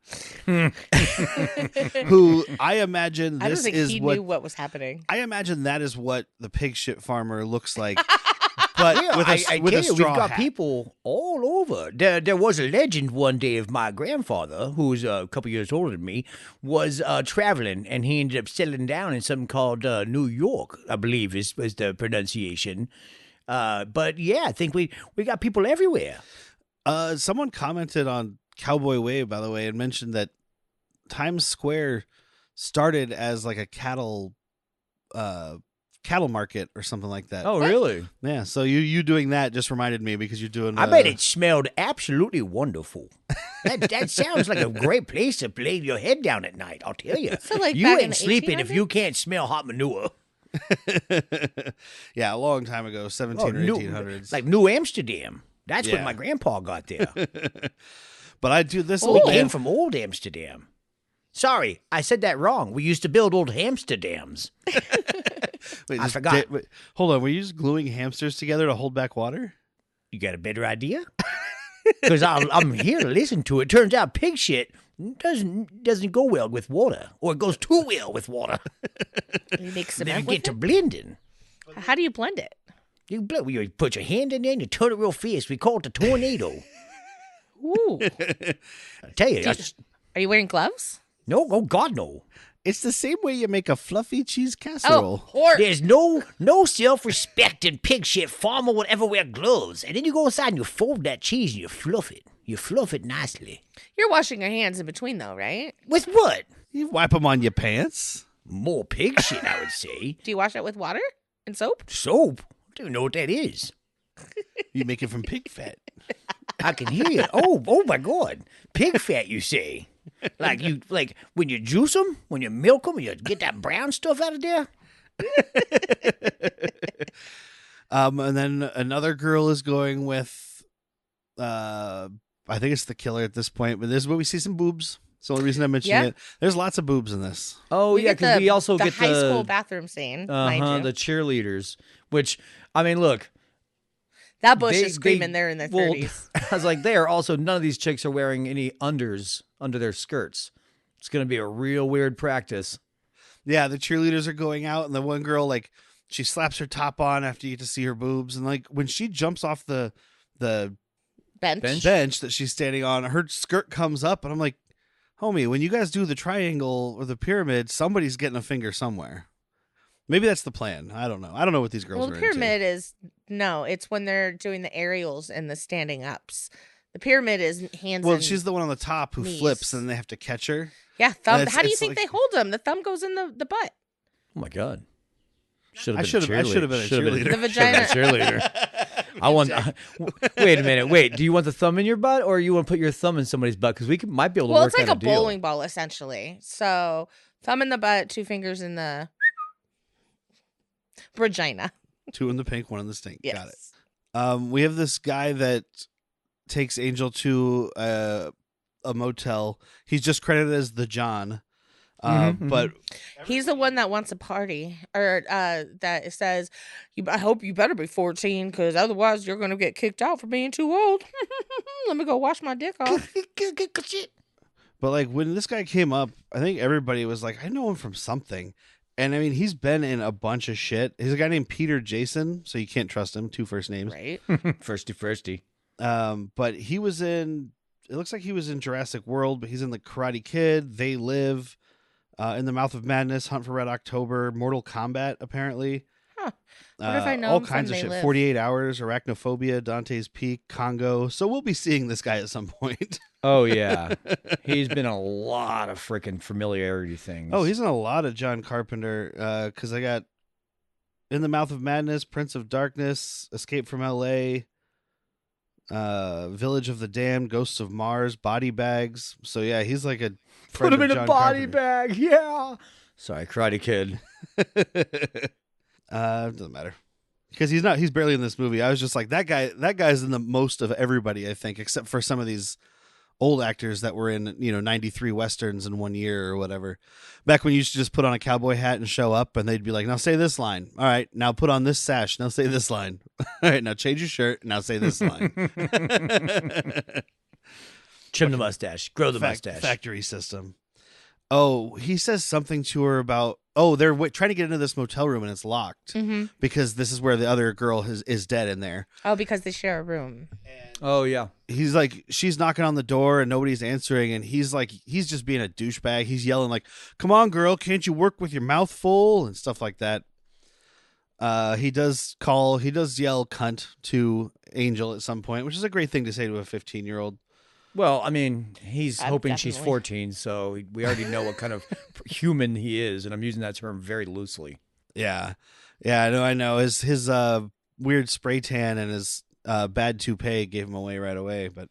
who I imagine I don't this think is he what knew what was happening. I imagine that is what the pig shit farmer looks like. But Yeah, with I with tell a you, straw we've got hat. people all over. There was a legend one day of my grandfather, who's a couple years older than me, was traveling, and he ended up settling down in something called New York, I believe was the pronunciation. But yeah, I think we got people everywhere. Someone commented on Cowboy Way, by the way, and mentioned that Times Square started as like a cattle market or something like that. Oh, really? Yeah. So you doing that just reminded me because you're doing. I bet it smelled absolutely wonderful. That sounds like a great place to lay your head down at night, I'll tell you. So, like, you back in ain't the sleeping if 1800s? you can't smell hot manure. Yeah, a long time ago, 17 or 1800s. Like New Amsterdam. That's Yeah. when my grandpa got there. But I do this We old came man. from old Amsterdam. Sorry, I said that wrong. We used to build old Amsterdams. Wait, I forgot. Hold on, were you just gluing hamsters together to hold back water? You got a better idea? Because I'm here to listen to it. Turns out pig shit doesn't go well with water, or it goes too well with water. You make Then cement you with get to it? blending. How do you blend it? You put your hand in there and you turn it real fast. We call it the tornado. Ooh. I tell you, Are you wearing gloves? no, oh God, no. It's the same way you make a fluffy cheese casserole. Or There's no self-respecting pig shit farmer would ever wear gloves. And then you go inside and you fold that cheese and you fluff it. You fluff it nicely. you're washing your hands in between, though, right? With what? You wipe them on your pants. More pig shit, I would say. Do you wash it with water and soap? Soap? I don't even know what that is. You make it from pig fat. I can hear you. Oh my God. Pig fat, you say? Like when you juice them, when you milk them, you get that brown stuff out of there? And then another girl is going with, I think it's the killer at this point, but this is where we see some boobs. It's the only reason I'm mentioning Yeah. it. There's lots of boobs in this. Oh We yeah, get because the- we also the get high the school bathroom scene, mind you. the cheerleaders. Which I mean, look, That bush they- is screaming they- they're in their well, 30s. I was like, they are also none of these chicks are wearing any unders under their skirts. It's gonna be a real weird practice. Yeah, the cheerleaders are going out, and the one girl, like, she slaps her top on after you get to see her boobs. And, like, when she jumps off the Bench. bench that she's standing on, her skirt comes up, and I'm like, homie, when you guys do the triangle or the pyramid, somebody's getting a finger somewhere. Maybe that's the plan. I don't know. I don't know what these girls Well, are the pyramid is, no, it's when they're doing the aerials and the standing ups. The pyramid is hands into. Well, and she's the one on the top who knees. flips, and they have to catch her. Yeah, thumb. It's- How do you it's think like- they hold them? The thumb goes in the butt. Oh my god. Should I should have been a cheerleader. The vagina. cheerleader. I want. Wait a minute. Wait. Do you want the thumb in your butt, or you want to put your thumb in somebody's butt? Because might be able to Well, work it's like out a deal. bowling ball, essentially. So, thumb in the butt, 2 fingers in the vagina. 2 in the pink, 1 in the stink. Yes. Got it. We have this guy that takes Angel to a motel. He's just credited as the John. But He's the one that wants a party, or that says, I hope you better be 14, because otherwise you're going to get kicked out for being too old. Let me go wash my dick off. But like when this guy came up, I think everybody was like, I know him from something. And I mean, he's been in a bunch of shit. He's a guy named Peter Jason, so you can't trust him. 2 first names. Right? Firsty. But he was in, it looks like he was in Jurassic World, but he's in the Karate Kid, They Live, In the Mouth of Madness, Hunt for Red October, Mortal Kombat, apparently. Huh. What if I know all him from kinds of They shit. Live? 48 Hours, Arachnophobia, Dante's Peak, Congo. So we'll be seeing this guy at some point. Oh yeah. He's been in a lot of freaking familiarity things. Oh, he's in a lot of John Carpenter. Because I got In the Mouth of Madness, Prince of Darkness, Escape from L.A., Village of the Damned, Ghosts of Mars, Body Bags. So yeah, he's like a put friend him of in a John body Carpenter. bag. Yeah. Sorry, Karate Kid. Doesn't matter because he's barely in this movie. I was just like that guy's in the most of everybody, I think, except for some of these old actors that were in 93 westerns in 1 year or whatever. Back when you used to just put on a cowboy hat and show up, and they'd be like, "Now say this line." All right, now put on this sash. Now say this line. All right, now change your shirt. Now say this line. Trim the mustache. Grow the mustache. Factory system. Oh, he says something to her about, they're trying to get into this motel room and it's locked Mm-hmm. because this is where the other girl is dead in there. Oh, because they share a room. Oh yeah. He's like, she's knocking on the door and nobody's answering. And he's like, he's just being a douchebag. He's yelling like, "Come on, girl. Can't you work with your mouth full?" and stuff like that. He does yell cunt to Angel at some point, which is a great thing to say to a 15-year-old. Well, I mean, he's hoping she's definitely. 14, so we already know what kind of human he is, and I'm using that term very loosely. Yeah. I know. His weird spray tan and his bad toupee gave him away right away. But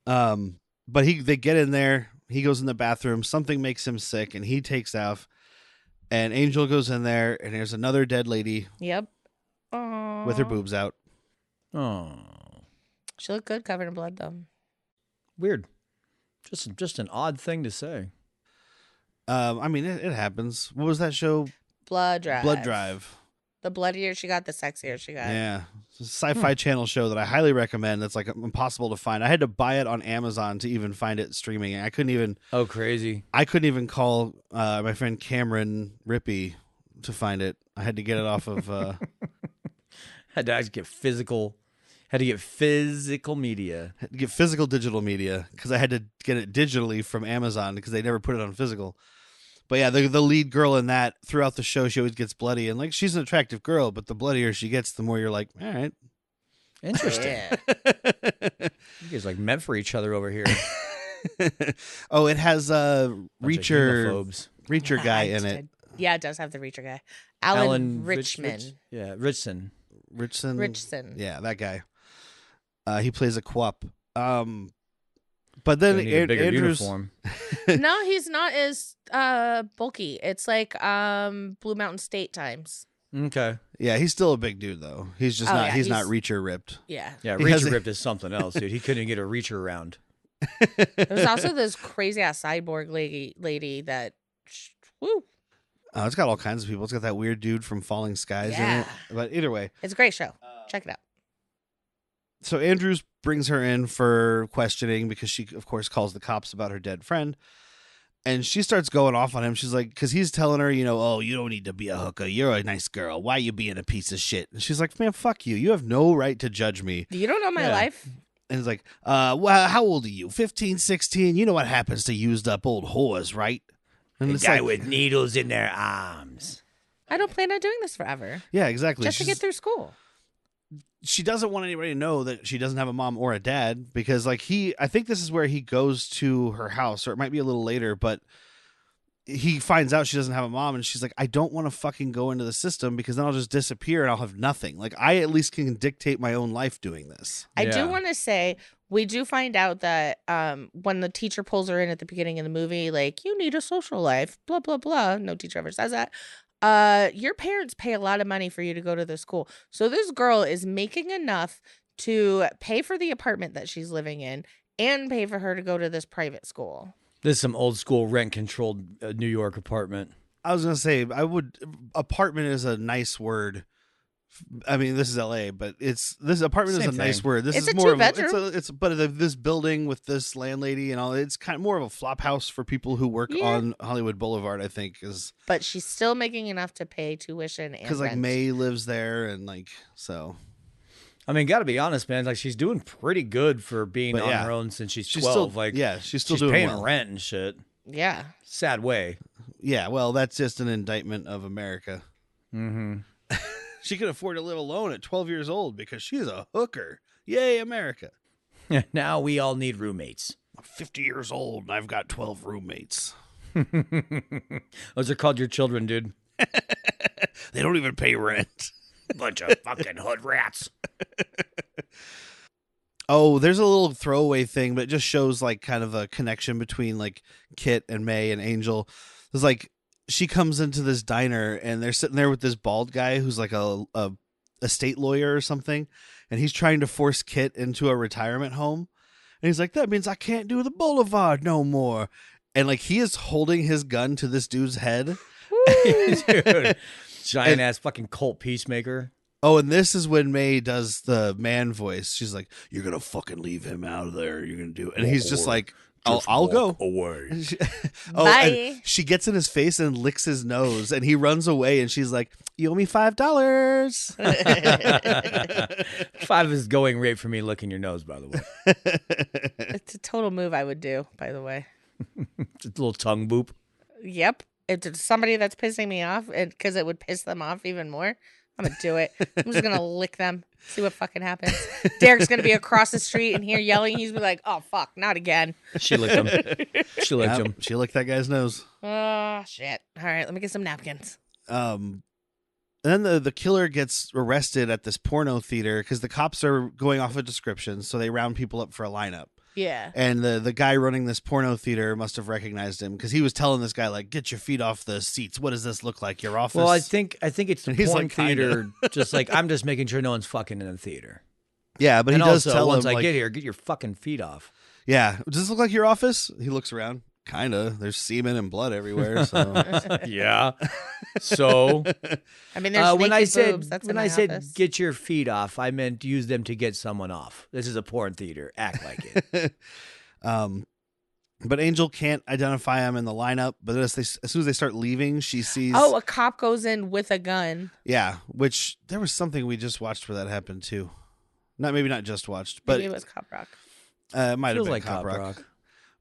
but they get in there. He goes in the bathroom. Something makes him sick, and he takes off. And Angel goes in there, and there's another dead lady Yep. Aww. with her boobs out. Oh, She looked good covered in blood, though. weird. Just an odd thing to say. I mean, it happens. What was that show? Blood Drive. Blood Drive. The bloodier she got, the sexier she got. Yeah. It's a sci-fi channel show that I highly recommend. That's like impossible to find. I had to buy it on Amazon to even find it streaming. I couldn't even call my friend Cameron Rippey to find it. I had to get it off of Had to actually get physical. Had to get physical media. had to get physical digital media because I had to get it digitally from Amazon because they never put it on physical. But yeah, the lead girl in that, throughout the show, she always gets bloody. And like, she's an attractive girl, but the bloodier she gets, the more you're like, all right. Interesting. Yeah. You guys like meant for each other over here. Oh, it has Bunch of homophobes. Reacher guy in it. Yeah, it does have the Reacher guy. Alan Richman. Richson. Richson. Yeah, that guy. He plays a quap. But then Gonna need a bigger Andrew's uniform. No, he's not as bulky. It's like Blue Mountain State times. Okay. yeah, he's still a big dude though. He's just Oh, not. yeah, he's he's- not Reacher ripped. Yeah. Yeah, He has Reacher a- ripped is something else, dude. He couldn't get a Reacher around. There's also this crazy ass cyborg lady that, woo, It's got all kinds of people. It's got that weird dude from Falling Skies in Yeah. it. But either way, it's a great show. Check it out. so Andrews brings her in for questioning because she, of course, calls the cops about her dead friend. And she starts going off on him. She's like, because he's telling her, oh, you don't need to be a hooker. You're a nice girl. Why you being a piece of shit? And she's like, man, fuck you. You have no right to judge me. You don't know my Yeah. life. And he's like, well, how old are you? 15, 16? You know what happens to used up old whores, right? And The it's guy like, with needles in their arms. I don't plan on doing this forever. yeah, exactly. Just to She's- get through school. she doesn't want anybody to know that she doesn't have a mom or a dad because like I think this is where he goes to her house, or it might be a little later, but he finds out she doesn't have a mom and she's like, I don't want to fucking go into the system because then I'll just disappear and I'll have nothing. Like I at least can dictate my own life doing this. I Yeah. do want to say we do find out that when the teacher pulls her in at the beginning of the movie, like, you need a social life, blah, blah, blah. No teacher ever says that. Your parents pay a lot of money for you to go to the school. So this girl is making enough to pay for the apartment that she's living in and pay for her to go to this private school. This is some old school rent controlled New York apartment. I was going to say, apartment is a nice word. I mean, this is LA, but this apartment is Same a nice thing. word. This It's is a more of two-bedroom. this building with this landlady and all, it's kind of more of a flop house for people who work Yeah. on Hollywood Boulevard, I think, is But she's still making enough to pay tuition and because like rent. May lives there and like, so I mean, gotta be honest, man. Like, she's doing pretty good for being But on yeah, her own since she's she's 12. still, like, yeah, she's still she's doing paying well. rent and shit. Yeah. Sad way. Yeah, well, that's just an indictment of America. Mm-hmm. She can afford to live alone at 12 years old because she's a hooker. Yay, America. Now we all need roommates. I'm 50 years old and I've got 12 roommates. Those are called your children, dude. They don't even pay rent. Bunch of fucking hood rats. Oh, there's a little throwaway thing, but it just shows like kind of a connection between like Kit and May and Angel. It's like she comes into this diner and they're sitting there with this bald guy who's like a estate lawyer or something, and he's trying to force Kit into a retirement home. And he's like, that means I can't do the boulevard no more. And like he is holding his gun to this dude's head. Dude, giant ass fucking cult peacemaker. Oh, and this is when May does the man voice. She's like, "You're gonna fucking leave him out of there. You're gonna do it." And he's just like, "I'll go away. And she- Bye. and she gets in his face and licks his nose, and he runs away. And she's like, "You owe me $5." 5 is going rate for me licking your nose, by the way. It's a total move I would do, by the way. Just a little tongue boop. Yep. If it's somebody that's pissing me off, because it would piss them off even more, I'm going to do it. I'm just going to lick them, see what fucking happens. Derek's going to be across the street and here yelling. He's be like, oh, fuck, not again. She licked him. She licked Yep, him. she licked that guy's nose. Oh, shit. All right, let me get some napkins. And then the killer gets arrested at this porno theater because the cops are going off a description, so they round people up for a lineup. Yeah. And the guy running this porno theater must have recognized him because he was telling this guy, like, get your feet off the seats. What does this look like? Your office? Well, I think it's the And he's porn like, "Kinda." theater. Just like I'm just making sure no one's fucking in the theater. Yeah, but And he does also, tell once him, I like, get here, get your fucking feet off. yeah, does this look like your office? He looks around. Kinda. There's semen and blood everywhere. So Yeah. So I mean, there's when I naked said boobs. That's in when my I said office. get your feet off, I meant use them to get someone off. This is a porn theater. Act like it. But Angel can't identify him in the lineup. But as soon as they start leaving, she sees. Oh, a cop goes in with a gun. Yeah, which there was something we just watched where that happened too. Maybe not just watched, but Maybe it was Cop Rock. it might have Feels been like Cop Cop Rock.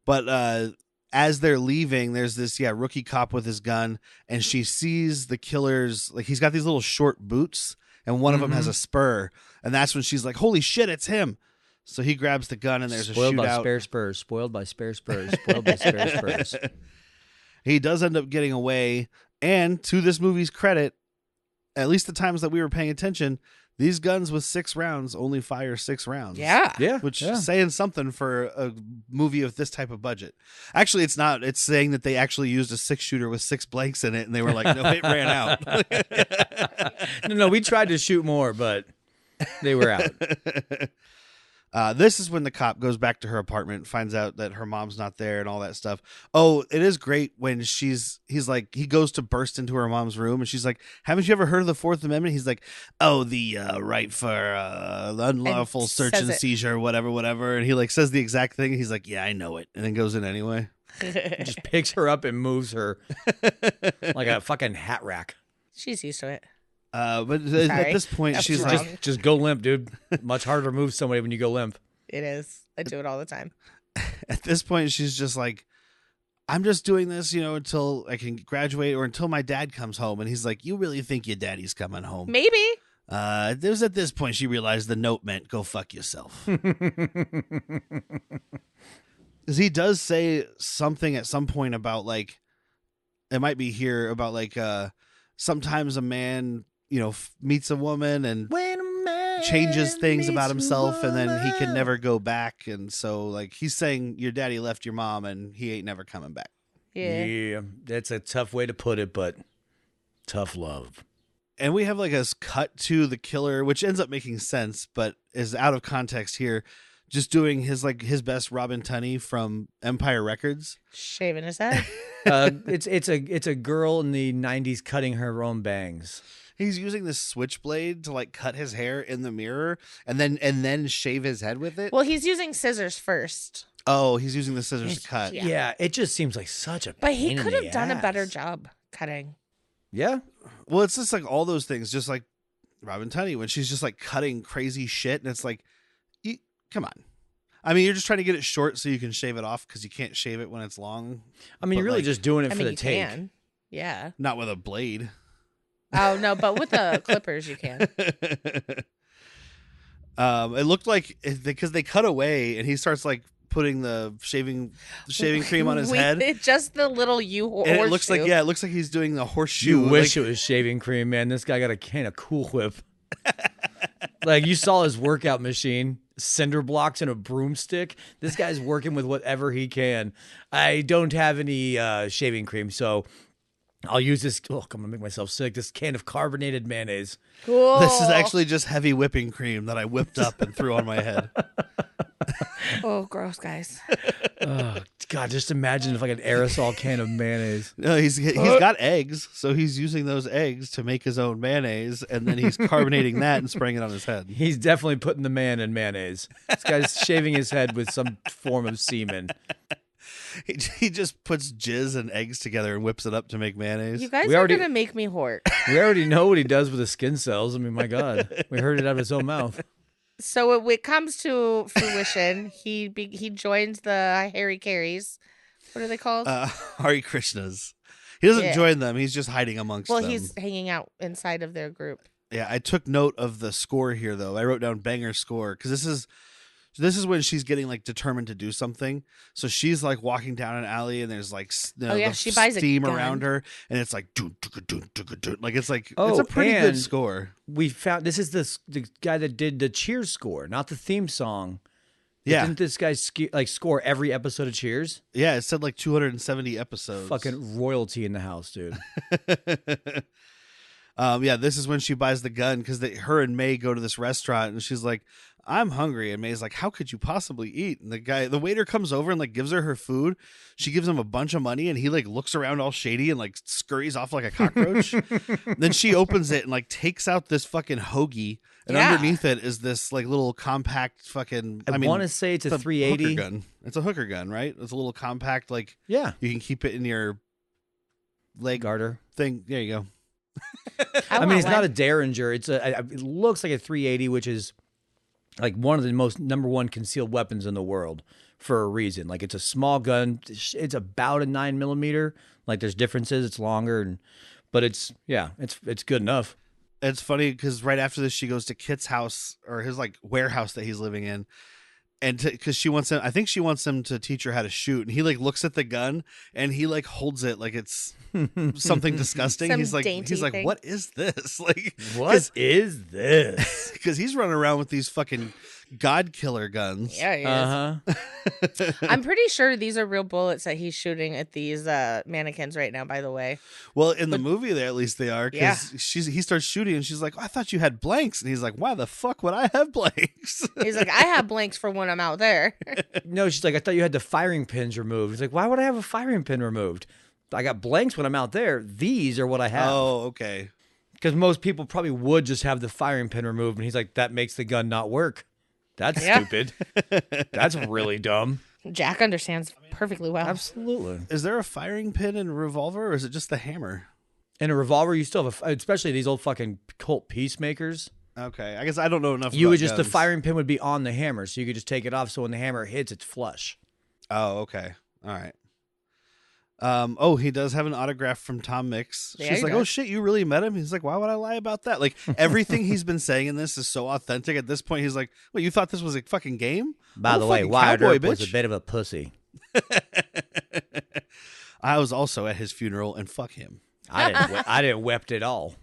But as they're leaving, there's this rookie cop with his gun, and she sees the killer's, like, he's got these little short boots, and one of them has a spur, and that's when she's like, "Holy shit, it's him!" So he grabs the gun, and there's Spoiled a by shootout. spare spurs. Spoiled by spare spurs. Spoiled by spare spurs. He does end up getting away, and to this movie's credit, at least the times that we were paying attention, these guns with 6 rounds only fire 6 rounds. Yeah. Yeah. Which yeah. is saying something for a movie of this type of budget. Actually, it's not. It's saying that they actually used a 6-shooter with 6 blanks in it, and they were like, no, it ran out. No, we tried to shoot more, but they were out. This is when the cop goes back to her apartment, finds out that her mom's not there and all that stuff. Oh, it is great when he's like, he goes to burst into her mom's room, and she's like, haven't you ever heard of the 4th Amendment? He's like, oh, the right for unlawful And search says and it. seizure, whatever. And he like says the exact thing. He's like, yeah, I know it. And then goes in anyway. Just picks her up and moves her like a fucking hat rack. She's used to it. But at Sorry. this point, That's she's wrong. like, Just go limp, dude. Much harder to move somebody when you go limp. It is. I do it all the time. at this point, she's just like, I'm just doing this, until I can graduate or until my dad comes home. And he's like, you really think your daddy's coming home? Maybe. It was at this point she realized the note meant go fuck yourself. Because he does say something at some point about, like, it might be here about, like, sometimes a man, meets a woman and When a man changes things about meets himself, a and then he can woman. never go back. And so, like, he's saying your daddy left your mom and he ain't never coming back. Yeah. That's a tough way to put it, but tough love. And we have like a cut to the killer, which ends up making sense, but is out of context here. Just doing his best Robin Tunney from Empire Records. Shaving his head. It's a girl in the 90s cutting her own bangs. He's using this switchblade to like cut his hair in the mirror and then shave his head with it. Well, he's using scissors first. Oh, he's using the scissors to cut. Yeah. Yeah, it just seems like such a But pain he in could the have done a better ass. job cutting. Yeah. Well, it's just like all those things, just like Robin Tunney when she's just like cutting crazy shit, and it's like, come on. I mean, you're just trying to get it short so you can shave it off because you can't shave it when it's long. I mean, But, you're really like, just doing it I for mean, the you take. can. Yeah. Not with a blade. Oh, no, but with the clippers, you can. It looked like because they cut away and he starts like putting the shaving cream on his head. Just the little And it looks like he's doing the horseshoe. You wish like, it was shaving cream, man. This guy got a can of Cool Whip. Like, you saw his workout machine, cinder blocks and a broomstick. This guy's working with whatever he can. I don't have any shaving cream, so I'll use this. Oh, I'm going to make myself sick. This can of carbonated mayonnaise. Cool. This is actually just heavy whipping cream that I whipped up and threw on my head. Oh, gross, guys. Oh, God, just imagine if like an aerosol can of mayonnaise. No, he's got eggs, so he's using those eggs to make his own mayonnaise, and then he's carbonating that and spraying it on his head. He's definitely putting the man in mayonnaise. This guy's shaving his head with some form of semen. He just puts jizz and eggs together and whips it up to make mayonnaise. You guys We are already- going to make me hort. We already know what he does with his skin cells. I mean, my God, we heard it out of his own mouth. So it comes to fruition. He joins the Harry Carries. What are they called? Hare Krishnas. He doesn't Yeah. join them. He's just hiding amongst well, them. he's hanging out inside of their group. Yeah, I took note of the score here, though. I wrote down banger score because this is when she's getting like determined to do something. So she's like walking down an alley and there's like the she buys a steam gun. around her and it's like dun, dun, dun, dun, dun. Like it's like Oh, it's a pretty good and- score. We found this is the guy that did the Cheers score, not the theme song. Yeah. Didn't this guy score every episode of Cheers? Yeah, it said like 270 episodes. Fucking royalty in the house, dude. Yeah, this is when she buys the gun because her and May go to this restaurant and she's like, I'm hungry. And May's like, how could you possibly eat? And the waiter comes over and like gives her food. She gives him a bunch of money and he like looks around all shady and like scurries off like a cockroach. Then she opens it and like takes out this fucking hoagie. And underneath it is this like little compact fucking. I want to say it's a 380 hooker gun. It's a hooker gun, right? It's a little compact, like you can keep it in your leg garter thing. There you go. I mean, it's not a Derringer. It looks like a 380, which is like one of the most #1 concealed weapons in the world for a reason. Like it's a small gun. It's about a 9mm. Like there's differences. It's longer, but it's good enough. It's funny because right after this, she goes to Kit's house or his like warehouse that he's living in. And because she wants him, I think she wants him to teach her how to shoot. And he like looks at the gun and he like holds it like it's something disgusting. Some he's like, dainty thing. what is this? Like, What is this? Because he's running around with these fucking God killer guns. Yeah, he is. I'm pretty sure these are real bullets that he's shooting at these mannequins right now, by the way. Well, in the movie, at least they are. Because he starts shooting and she's like, I thought you had blanks. And he's like, why the fuck would I have blanks? He's like, I have blanks for when I'm out there. No, she's like, I thought you had the firing pins removed. He's like, why would I have a firing pin removed? I got blanks when I'm out there. These are what I have. Oh, okay. Because most people probably would just have the firing pin removed. And he's like, that makes the gun not work. That's stupid. That's really dumb. Jack understands perfectly well. Absolutely. Is there a firing pin in a revolver or is it just the hammer? In a revolver, you still have especially these old fucking cult peacemakers. Okay. I guess I don't know enough You about would just, guns. the firing pin would be on the hammer. So you could just take it off. So when the hammer hits, it's flush. Oh, okay. All right. He does have an autograph from Tom Mix. Yeah, She's he like, does. oh shit, you really met him? He's like, why would I lie about that? Like everything he's been saying in this is so authentic. At this point, he's like, well, you thought this was a fucking game? By I'm the a way, fucking Wyatt cowboy, Earp was bitch. a bit of a pussy. I was also at his funeral and fuck him. I didn't wept at all.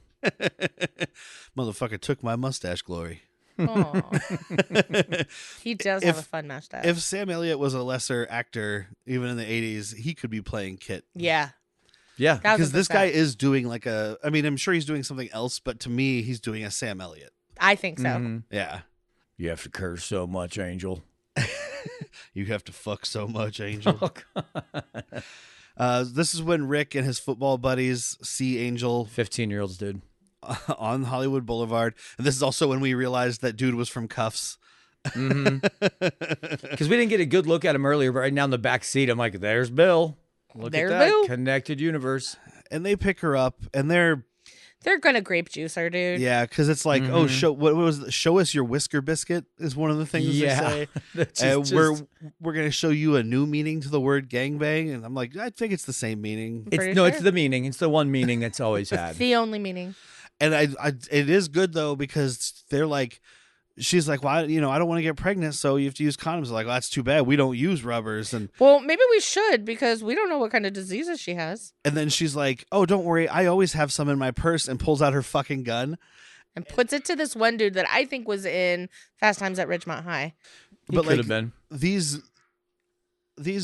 Motherfucker took my mustache glory. Aw. He does have a fun mustache. If Sam Elliott was a lesser actor, even in the 80s, he could be playing Kit. Yeah. Yeah. Because this guy is doing like I'm sure he's doing something else, but to me, he's doing a Sam Elliott. I think so. Mm-hmm. Yeah. You have to curse so much, Angel. You have to fuck so much, Angel. Oh, This is when Rick and his football buddies see Angel 15-year-olds, dude. on Hollywood Boulevard. And this is also when we realized that dude was from Cuffs. Because we didn't get a good look at him earlier, but right now in the back seat, I'm like, there's Bill. Look There's at that. Bill. Connected universe. And they pick her up and they're gonna grape juice her, dude. yeah, because it's like, oh, show us your whisker biscuit is one of the things they say. That's And just- we're gonna show you a new meaning to the word gangbang, and I'm like, I think it's the same meaning. Pretty it's sure. the meaning. It's the one meaning that's always had. The only meaning. And I it is good though because they're like, she's like, well, I don't want to get pregnant, so you have to use condoms. They're like, well, that's too bad. We don't use rubbers, and Well, maybe we should because we don't know what kind of diseases she has. then she's like, oh, don't worry, I always have some in my purse, and pulls out her fucking gun. And puts it to this one dude that I think was in Fast Times at Ridgemont High. But could have been. these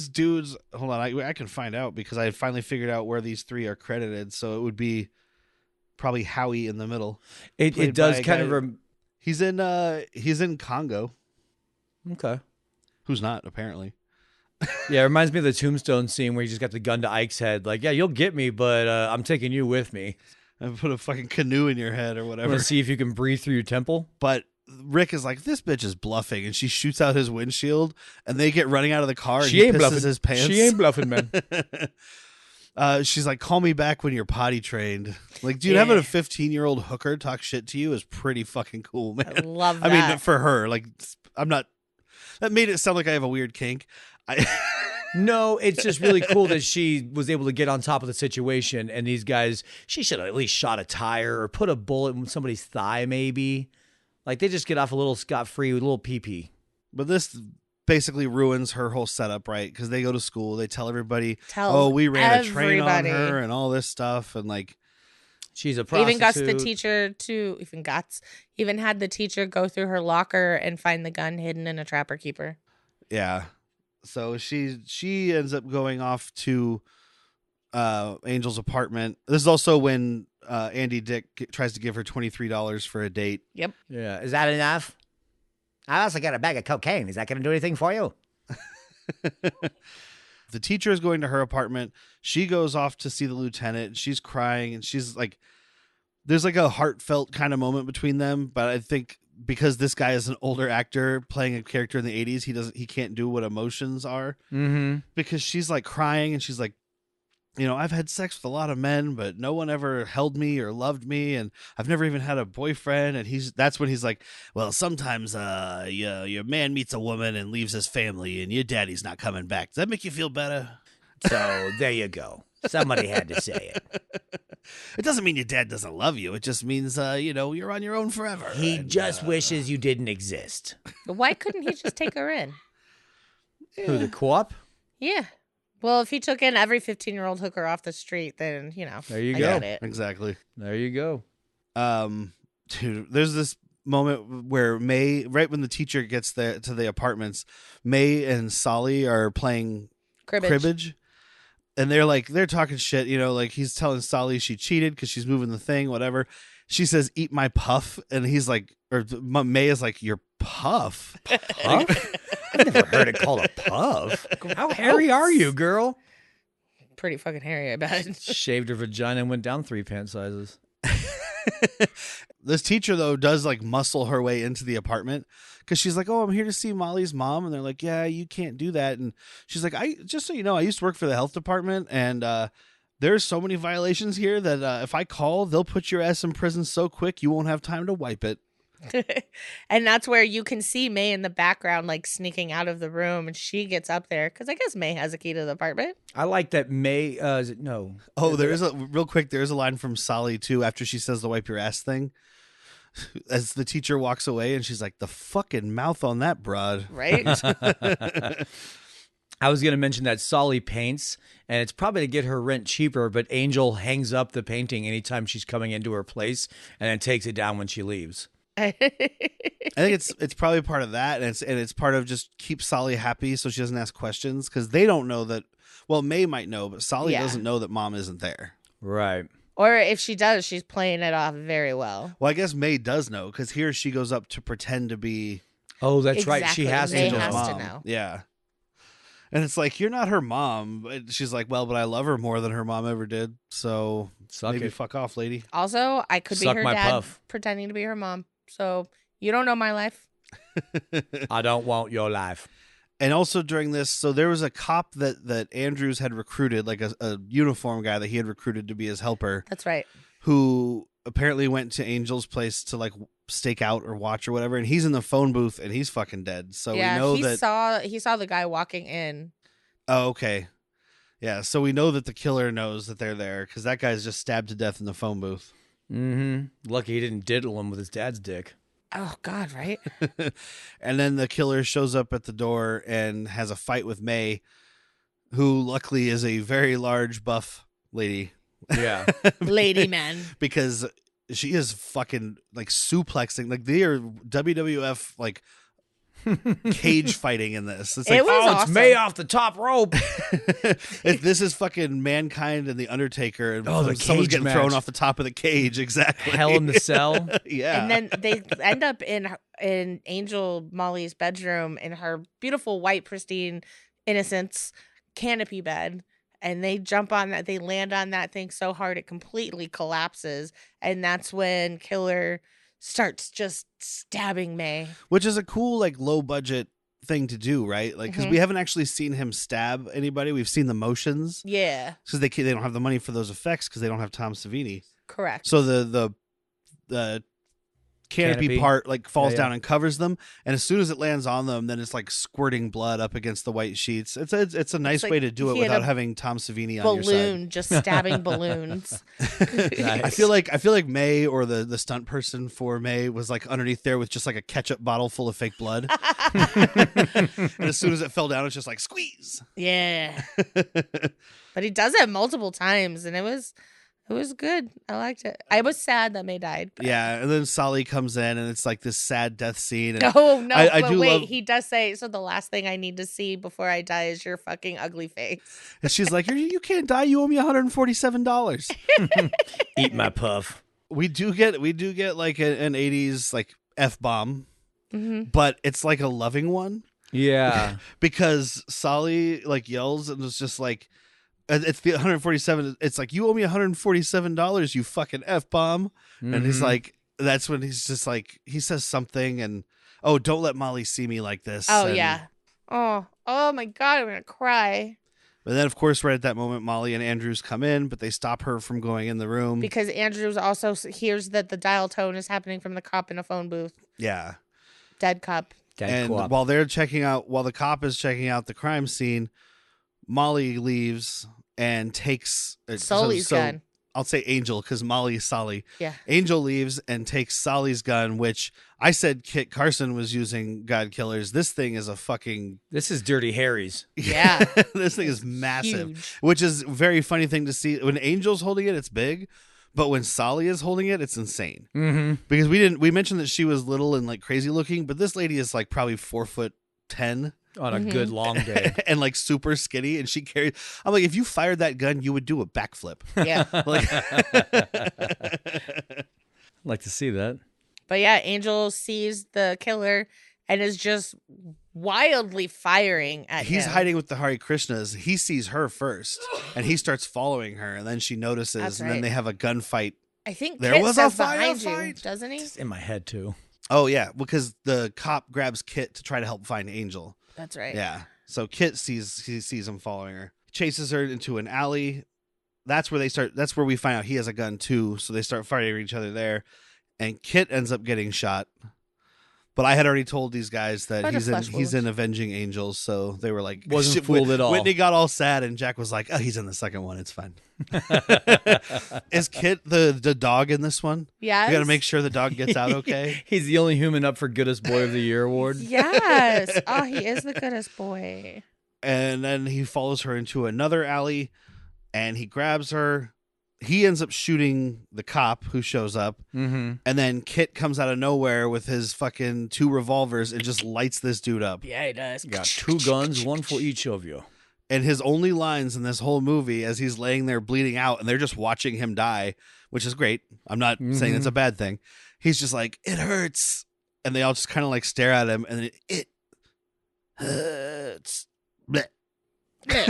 dudes, hold on, I can find out because I finally figured out where these three are credited. So it would be probably Howie in the middle. It played does by a kind guy- of. He's in Congo. Okay. Who's not apparently. Yeah, it reminds me of the Tombstone scene where he just got the gun to Ike's head. Like, yeah, you'll get me, but I'm taking you with me. I put a fucking canoe in your head or I'm whatever. going to see if you can breathe through your temple. But Rick is like, this bitch is bluffing, and she shoots out his windshield, and they get running out of the car, and She he ain't pisses bluffing. his pants. She ain't bluffing, man. She's like, call me back when you're potty trained. Like, dude, having a 15-year-old hooker talk shit to you is pretty fucking cool, man. I love I that. mean, for her, like, I'm not. That made it sound like I have a weird kink. No, it's just really cool that she was able to get on top of the situation. And these guys, she should have at least shot a tire or put a bullet in somebody's thigh, maybe. Like, they just get off a little scot-free with a little pee-pee. But this basically ruins her whole setup, right? Because they go to school, they tell everybody, Tells "Oh, we ran a train on everybody. her," and all this stuff, and like, She's a prostitute. Even got the teacher to even had the teacher go through her locker and find the gun hidden in a trapper keeper. Yeah. So she ends up going off to Angel's apartment. This is also when Andy Dick tries to give her $23 for a date. Yep. Yeah. Is that enough? I also got a bag of cocaine. Is that going to do anything for you? The teacher is going to her apartment. She goes off to see the lieutenant. She's crying, and she's like, there's like a heartfelt kind of moment between them. But I think because this guy is an older actor playing a character in the 80s, he can't do what emotions are. Mm-hmm. Because she's like crying, and she's like, I've had sex with a lot of men, but no one ever held me or loved me, and I've never even had a boyfriend. And that's when he's like, well, sometimes your man meets a woman and leaves his family, and your daddy's not coming back. Does that make you feel better? So there you go. Somebody had to say it. It doesn't mean your dad doesn't love you. It just means, you're on your own forever. He just wishes you didn't exist. Why couldn't he just take her in? Who, the co-op? Yeah. Well, if he took in every 15-year-old hooker off the street, then, There you I go. get it. Exactly. There you go. Dude, there's this moment where May, right when the teacher gets there to the apartments, May and Solly are playing cribbage. And they're talking shit, like he's telling Solly she cheated because she's moving the thing, whatever. She says, "Eat my puff," and he's like, or May is like, "Your puff." Puff? I've never heard it called a puff. How hairy are you, girl? Pretty fucking hairy, I bet. Shaved her vagina and went down 3 pant sizes. This teacher, though, does like muscle her way into the apartment because she's like, "Oh, I'm here to see Molly's mom," and they're like, "Yeah, you can't do that." And she's like, "I just so you know, I used to work for the health department, and there's so many violations here that if I call, they'll put your ass in prison so quick you won't have time to wipe it." And that's where you can see May in the background, like sneaking out of the room, and she gets up there because I guess May has a key to the apartment. I like that May. No. Oh, there is real quick. There is a line from Solly too after she says the wipe your ass thing. As the teacher walks away, and she's like, "The fucking mouth on that broad." Right? I was going to mention that Solly paints, and it's probably to get her rent cheaper, but Angel hangs up the painting anytime she's coming into her place and then takes it down when she leaves. I think it's probably part of that, and it's part of just keep Solly happy so she doesn't ask questions because they don't know that. Well, May might know, but Solly doesn't know that mom isn't there. Right. Or if she does, she's playing it off very well. Well, I guess May does know because here she goes up to pretend to be. Oh, that's right. She has May to has know. to know. Yeah. And it's like, you're not her mom. But she's like, well, but I love her more than her mom ever did. So maybe fuck off, lady. Also, I could Suck be her my dad puff. pretending to be her mom. So you don't know my life. I don't want your life. And also during this, so there was a cop that Andrews had recruited, like a uniform guy that he had recruited to be his helper. That's right. Who apparently went to Angel's place to like stake out or watch or whatever. And he's in the phone booth and he's fucking dead. So yeah, we know he saw the guy walking in. Oh, okay. Yeah, so we know that the killer knows that they're there because that guy's just stabbed to death in the phone booth. Mm-hmm. Lucky he didn't diddle him with his dad's dick. Oh, God, right? And then the killer shows up at the door and has a fight with May, who luckily is a very large buff lady. Yeah. Lady man. Because she is fucking like suplexing. Like they are WWF like cage fighting in this. It's like, Was it's awesome. May off the top rope. this is fucking Mankind and the Undertaker, and the someone's cage getting match. thrown off the top of the cage. Exactly. Hell in the Cell. Yeah. And then they end up in Angel Molly's bedroom in her beautiful white pristine innocence canopy bed. And they jump on that. They land on that thing so hard it completely collapses. And that's when Killer starts just stabbing May. Which is a cool, like, low budget thing to do, right? Like, because we haven't actually seen him stab anybody. We've seen the motions. Yeah. Because they don't have the money for those effects because they don't have Tom Savini. Correct. So the canopy part like falls down and covers them, and as soon as it lands on them, then it's like squirting blood up against the white sheets. It's a nice way to do it without having Tom Savini on your side. Balloon just stabbing balloons. Nice. I feel like May or the stunt person for May was like underneath there with just like a ketchup bottle full of fake blood. And as soon as it fell down, it's just like squeeze. Yeah. But he does it multiple times, and it was It was good. I liked it. I was sad that May died. But... Yeah, and then Solly comes in, and it's like this sad death scene. And no, I but do wait, love... he does say, so the last thing I need to see before I die is your fucking ugly face. And she's like, you can't die. You owe me $147. Eat my puff. We do get like an 80s like F-bomb, but it's like a loving one. Yeah. Because Solly like yells and it's just like, it's the 147. It's like, you owe me $147, you fucking F-bomb. And he's like, that's when he's just like, he says something and, oh, don't let Molly see me like this. Oh, and, yeah. Oh my God, I'm going to cry. But then, of course, right at that moment, Molly and Andrews come in, but they stop her from going in the room. Because Andrews also hears that the dial tone is happening from the cop in a phone booth. Yeah. Dead cop. And while the cop is checking out the crime scene, Molly leaves and takes Sully's gun. I'll say Angel because Molly is Solly. Yeah. Angel leaves and takes Solly's gun, which I said Kit Carson was using God Killers. This thing is a fucking... This is Dirty Harry's. Yeah. This thing is massive, huge. which is a very funny thing to see. When Angel's holding it, it's big. But when Solly is holding it, it's insane. Mm-hmm. Because we mentioned that she was little and like crazy looking, but this lady is like probably 4'10" On a good long day. and like super skinny. And she carried, I'm like, if you fired that gun, you would do a backflip. Yeah. Like, I'd like to see that. But yeah, Angel sees the killer and is just wildly firing at him. he's hiding with the Hare Krishnas. He sees her first and he starts following her. And then she notices That's and then right. they have a gunfight. I think There Kit was a says behind firefight. you, doesn't he? It's in my head, too. Oh, yeah. Because the cop grabs Kit to try to help find Angel. That's right. Yeah. So Kit sees him following her, chases her into an alley. That's where we find out he has a gun too. So they start fighting each other there. And Kit ends up getting shot. But I had already told these guys that Quite a flesh he's wound. in Avenging Angels, so they were like, Wasn't fooled at all. Whitney got all sad, and Jack was like, "Oh, he's in the second one. It's fine." Is Kit the dog in this one? Yes. We got to make sure the dog gets out okay. He's the only human up for Goodest Boy of the Year award. Yes. Oh, he is the goodest boy. And then he follows her into another alley, and he grabs her. He ends up shooting the cop who shows up. Mm-hmm. And then Kit comes out of nowhere with his fucking 2 revolvers and just lights this dude up. Yeah, he does. Got 2 guns, 1 for each of you. And his only lines in this whole movie as he's laying there bleeding out and they're just watching him die, which is great. I'm not saying it's a bad thing. He's just like, "It hurts." And they all just kind of like stare at him and it hurts. Blech.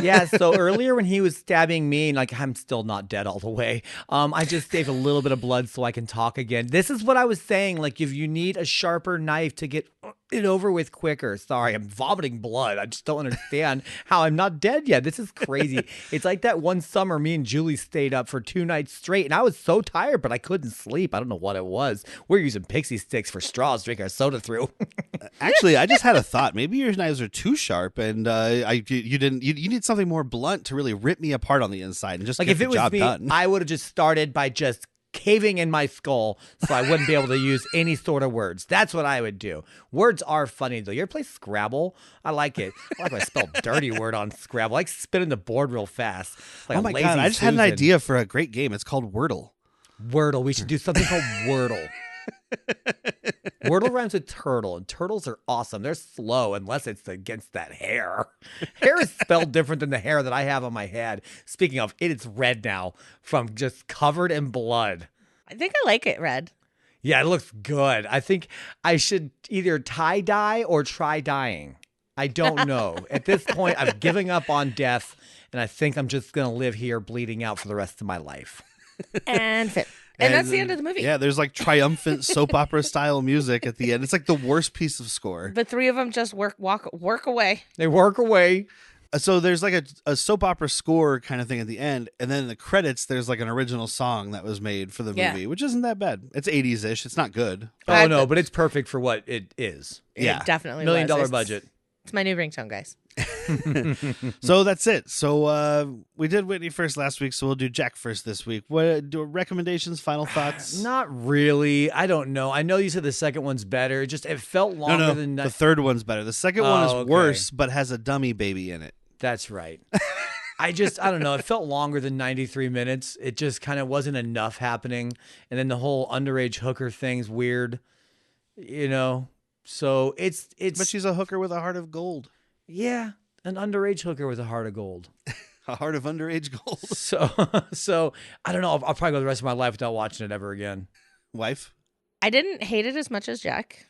Yeah, so earlier when he was stabbing me, like I'm still not dead all the way. I just saved a little bit of blood so I can talk again. This is what I was saying. Like if you need a sharper knife to get it over with quicker. Sorry, I'm vomiting blood. I just don't understand how I'm not dead yet. This is crazy. It's like that one summer me and Julie stayed up for 2 nights straight, and I was so tired, but I couldn't sleep. I don't know what it was. We're using pixie sticks for straws, drink our soda through. Actually, I just had a thought. Maybe your knives are too sharp, and you need something more blunt to really rip me apart on the inside and just Like get if the it was job me, done. I would have just started by just caving in my skull so I wouldn't be able to use any sort of words. That's what I would do. Words are funny though. You ever play Scrabble? I like it. I like when I spell dirty word on Scrabble. I like spinning the board real fast. Like Oh a my lazy god! I just had an Susan. idea for a great game. It's called Wordle. Wordle. We should do something called Wordle. Wordle rhymes with turtle, and turtles are awesome. They're slow unless it's against that hair. Hair is spelled different than the hair that I have on my head. Speaking of, it is red now from just covered in blood. I think I like it red. Yeah, it looks good. I think I should either tie dye or try dying. I don't know. At this point, I'm giving up on death, and I think I'm just going to live here bleeding out for the rest of my life. And fit. And that's the end of the movie. Yeah, there's like triumphant soap opera style music at the end. It's like the worst piece of score. The 3 of them just work away. They work away. So there's like a soap opera score kind of thing at the end, and then in the credits there's like an original song that was made for the movie, which isn't that bad. It's 80s-ish. It's not good. Oh, no, but it's perfect for what it is. Yeah. It definitely $1 million was. budget. It's my new ringtone, guys. So that's it. So we did Whitney first last week, so we'll do Jack first this week. What recommendations, final thoughts? Not really. I don't know. I know you said the second one's better. It felt longer No, than the third one's better. The second one is okay. worse, but has a dummy baby in it. That's right. I don't know. It felt longer than 93 minutes. It just kind of wasn't enough happening. And then the whole underage hooker thing's weird, So it's. But she's a hooker with a heart of gold. Yeah, an underage hooker with a heart of gold. A heart of underage gold. So I don't know. I'll probably go the rest of my life without watching it ever again. Wife? I didn't hate it as much as Jack.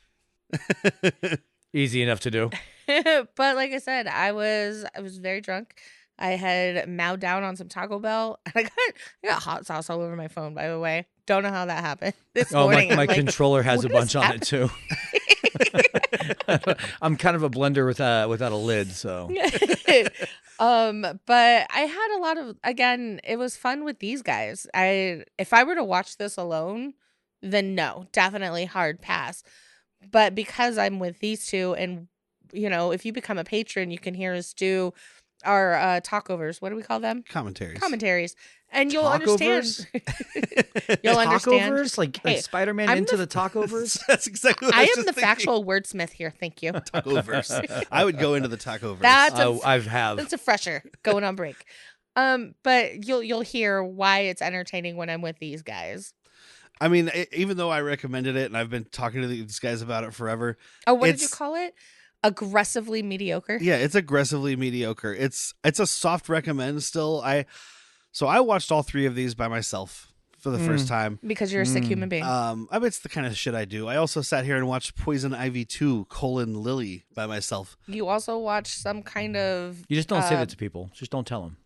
Easy enough to do. But like I said, I was very drunk. I had mowed down on some Taco Bell. And I got hot sauce all over my phone, by the way. Don't know how that happened this morning. My controller has a bunch on it too. I'm kind of a blender without a lid, so. But I had a lot of, again, it was fun with these guys. If I were to watch this alone, then no, definitely hard pass. But because I'm with these two, and if you become a patron, you can hear us do our talkovers. What do we call them? Commentaries. And you'll understand. You'll understand. Talkovers? Like Spider-Man into the talkovers? That's exactly what I was am the factual wordsmith here. Thank you. Talkovers. I would go into the talkovers. That's a fresher going on break. But you'll hear why it's entertaining when I'm with these guys. I mean, even though I recommended it and I've been talking to these guys about it forever. Oh, what did you call it? Aggressively mediocre? Yeah, it's aggressively mediocre. It's a soft recommend still. So I watched all three of these by myself for the first time. Because you're a sick human being. I mean, it's the kind of shit I do. I also sat here and watched Poison Ivy 2, Lily by myself. You also watched some kind of... You just don't say that to people. Just don't tell them.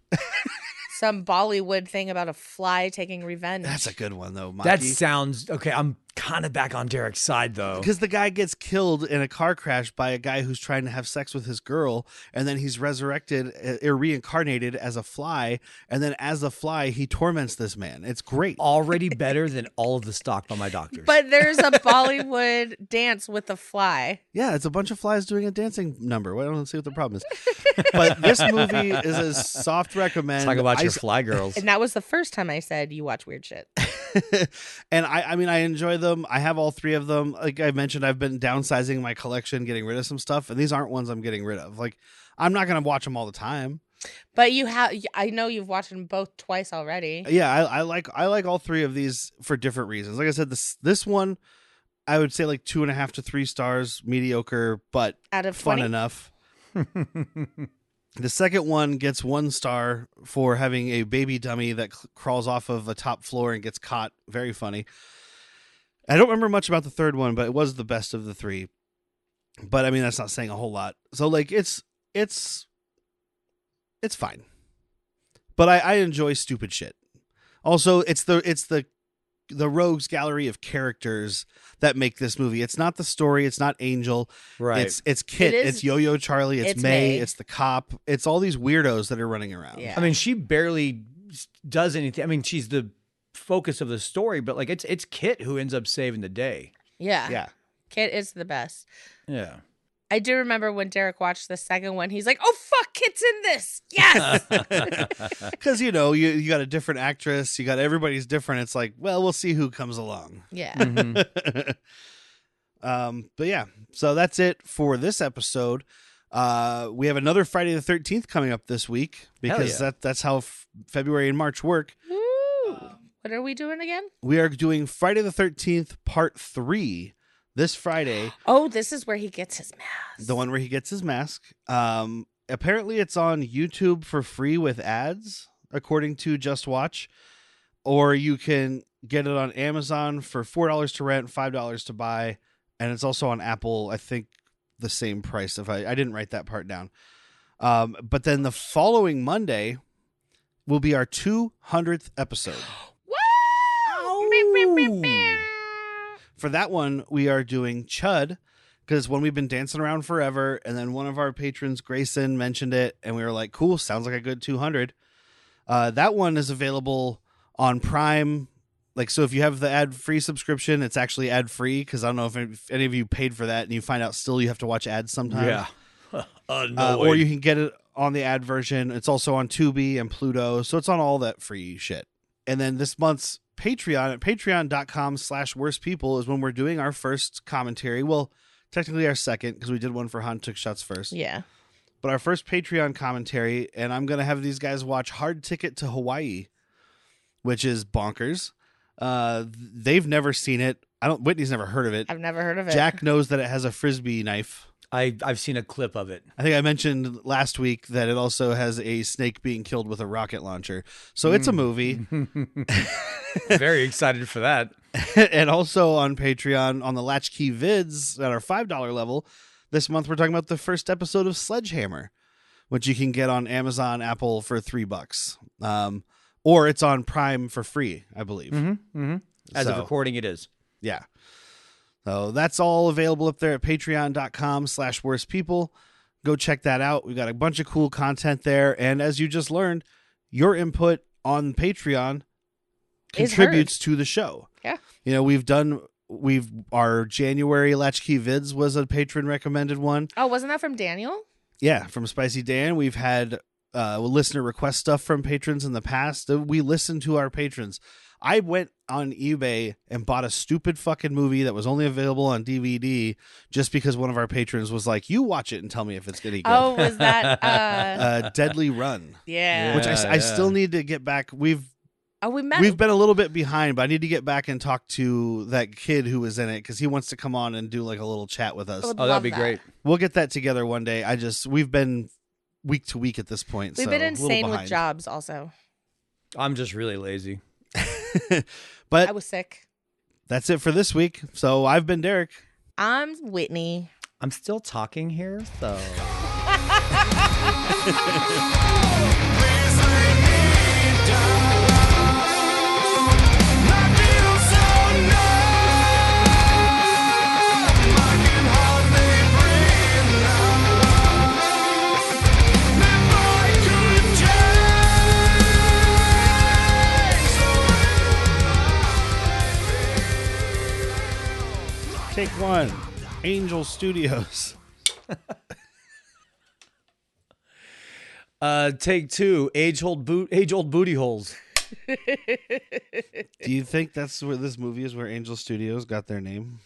Some Bollywood thing about a fly taking revenge. That's a good one, though, Maki. That sounds... Okay, I'm kind of back on Derek's side, though. Because the guy gets killed in a car crash by a guy who's trying to have sex with his girl, and then he's resurrected or reincarnated as a fly, and then as a fly, he torments this man. It's great. Already better than all of the stock by my doctors. But there's a Bollywood dance with a fly. Yeah, it's a bunch of flies doing a dancing number. Well, I don't see what the problem is. But this movie is a soft recommend. Talk about your fly girls. And that was the first time I said you watch weird shit. And I mean, I enjoy them. I have all three of them. Like I mentioned, I've been downsizing my collection, getting rid of some stuff, and these aren't ones I'm getting rid of. Like, I'm not going to watch them all the time. But I know you've watched them both twice already. Yeah, I like all three of these for different reasons. Like I said, this one, I would say like 2.5 to 3 stars, mediocre, but out of fun 20? enough. The second one gets 1 star for having a baby dummy that crawls off of a top floor and gets caught. Very funny. I don't remember much about the third one, but it was the best of the 3. But I mean, that's not saying a whole lot. So like, it's fine. But I enjoy stupid shit. Also, it's the rogues gallery of characters that make this movie. It's not the story. It's not Angel. Right. It's Kit. It's Yo-Yo Charlie. It's May. It's the cop. It's all these weirdos that are running around. Yeah. I mean, she barely does anything. I mean, she's the focus of the story, but like it's Kit who ends up saving the day. Yeah. Yeah. Kit is the best. Yeah. I do remember when Derek watched the second one, he's like, oh, fuck, Kit's in this. Yes. Because, you got a different actress. You got everybody's different. It's like, well, we'll see who comes along. Yeah. Mm-hmm. But yeah, so that's it for this episode. We have another Friday the 13th coming up this week because that's how February and March work. Woo. What are we doing again? We are doing Friday the 13th, part 3. This Friday. Oh, this is where he gets his mask. The one where he gets his mask. Apparently it's on YouTube for free with ads, according to Just Watch. Or you can get it on Amazon for $4 to rent, $5 to buy. And it's also on Apple, I think the same price. If I didn't write that part down. But then the following Monday will be our 200th episode. Woo! For that one, we are doing Chud, because when we've been dancing around forever, and then one of our patrons, Grayson, mentioned it, and we were like, cool, sounds like a good 200. That one is available on Prime. Like, so if you have the ad-free subscription, it's actually ad-free, because I don't know if any of you paid for that, and you find out still you have to watch ads sometimes. Yeah. Or you can get it on the ad version. It's also on Tubi and Pluto, so it's on all that free shit. And then this month's Patreon at patreon.com/worstpeople is when we're doing our first commentary. Well, technically our second, because we did one for Han Took Shots first. Yeah. but our first Patreon commentary, and I'm going to have these guys watch Hard Ticket to Hawaii, which is bonkers. They've never seen it. Whitney's never heard of it. I've never heard of it. Jack knows that it has a Frisbee knife. I've seen a clip of it. I think I mentioned last week that it also has a snake being killed with a rocket launcher. So it's a movie. Very excited for that. And also on Patreon, on the Latchkey Vids at our $5 level, this month we're talking about the first episode of Sledgehammer, which you can get on Amazon, Apple for $3. Or it's on Prime for free, I believe. As of recording, it is. Yeah. So that's all available up there at patreon.com/worstpeople. Go check that out. We've got a bunch of cool content there. And as you just learned, your input on Patreon contributes to the show. Yeah. You know, our January Latchkey Vids was a patron recommended one. Oh, wasn't that from Daniel? Yeah, from Spicy Dan. We've had listener request stuff from patrons in the past. We listen to our patrons. I went on eBay and bought a stupid fucking movie that was only available on DVD just because one of our patrons was like, you watch it and tell me if it's any good. Oh, was that Deadly Run? Yeah. Which I still need to get back. we met. We've been a little bit behind, but I need to get back and talk to that kid who was in it because he wants to come on and do like a little chat with us. I would Oh, love that'd be that. great. We'll get that together one day. We've been week to week at this point. We've so been a little insane with behind. jobs also. I'm just really lazy. But I was sick. that's it for this week. So I've been Derek. I'm Whitney. I'm still talking here, so. Take one. Angel Studios. Take two. Age-old booty holes. Do you think that's where this movie is, where Angel Studios got their name?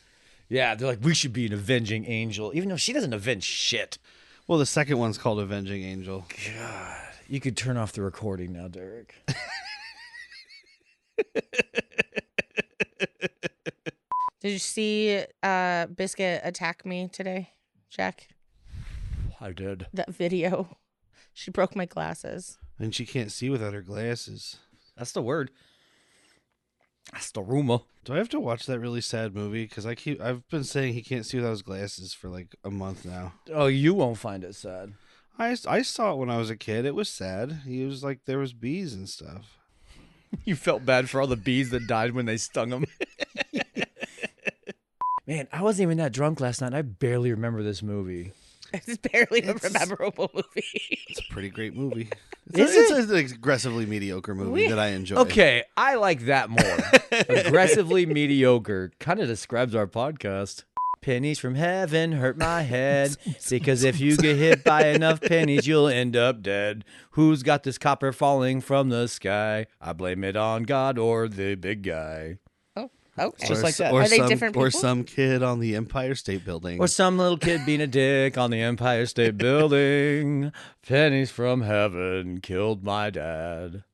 Yeah, they're like, we should be an avenging angel, even though she doesn't avenge shit. Well, the second one's called Avenging Angel. God, you could turn off the recording now, Derek. Did you see Biscuit attack me today, Jack? I did. That video. She broke my glasses. And she can't see without her glasses. That's the word. That's the rumor. Do I have to watch that really sad movie? Because I've been saying he can't see without his glasses for like a month now. Oh, you won't find it sad. I saw it when I was a kid. It was sad. He was like, there was bees and stuff. You felt bad for all the bees that died when they stung him. Man, I wasn't even that drunk last night. I barely remember this movie. It's barely a memorable movie. It's a pretty great movie. Is It's an aggressively mediocre movie that I enjoy. Okay, I like that more. Aggressively mediocre. Kind of describes our podcast. Pennies from heaven hurt my head, because if you get hit by enough pennies, you'll end up dead. Who's got this copper falling from the sky? I blame it on God or the big guy. Okay. Just like that. Or Are they some, different Or people? some kid on the Empire State Building. Or some little kid being a dick on the Empire State Building. Pennies from heaven killed my dad.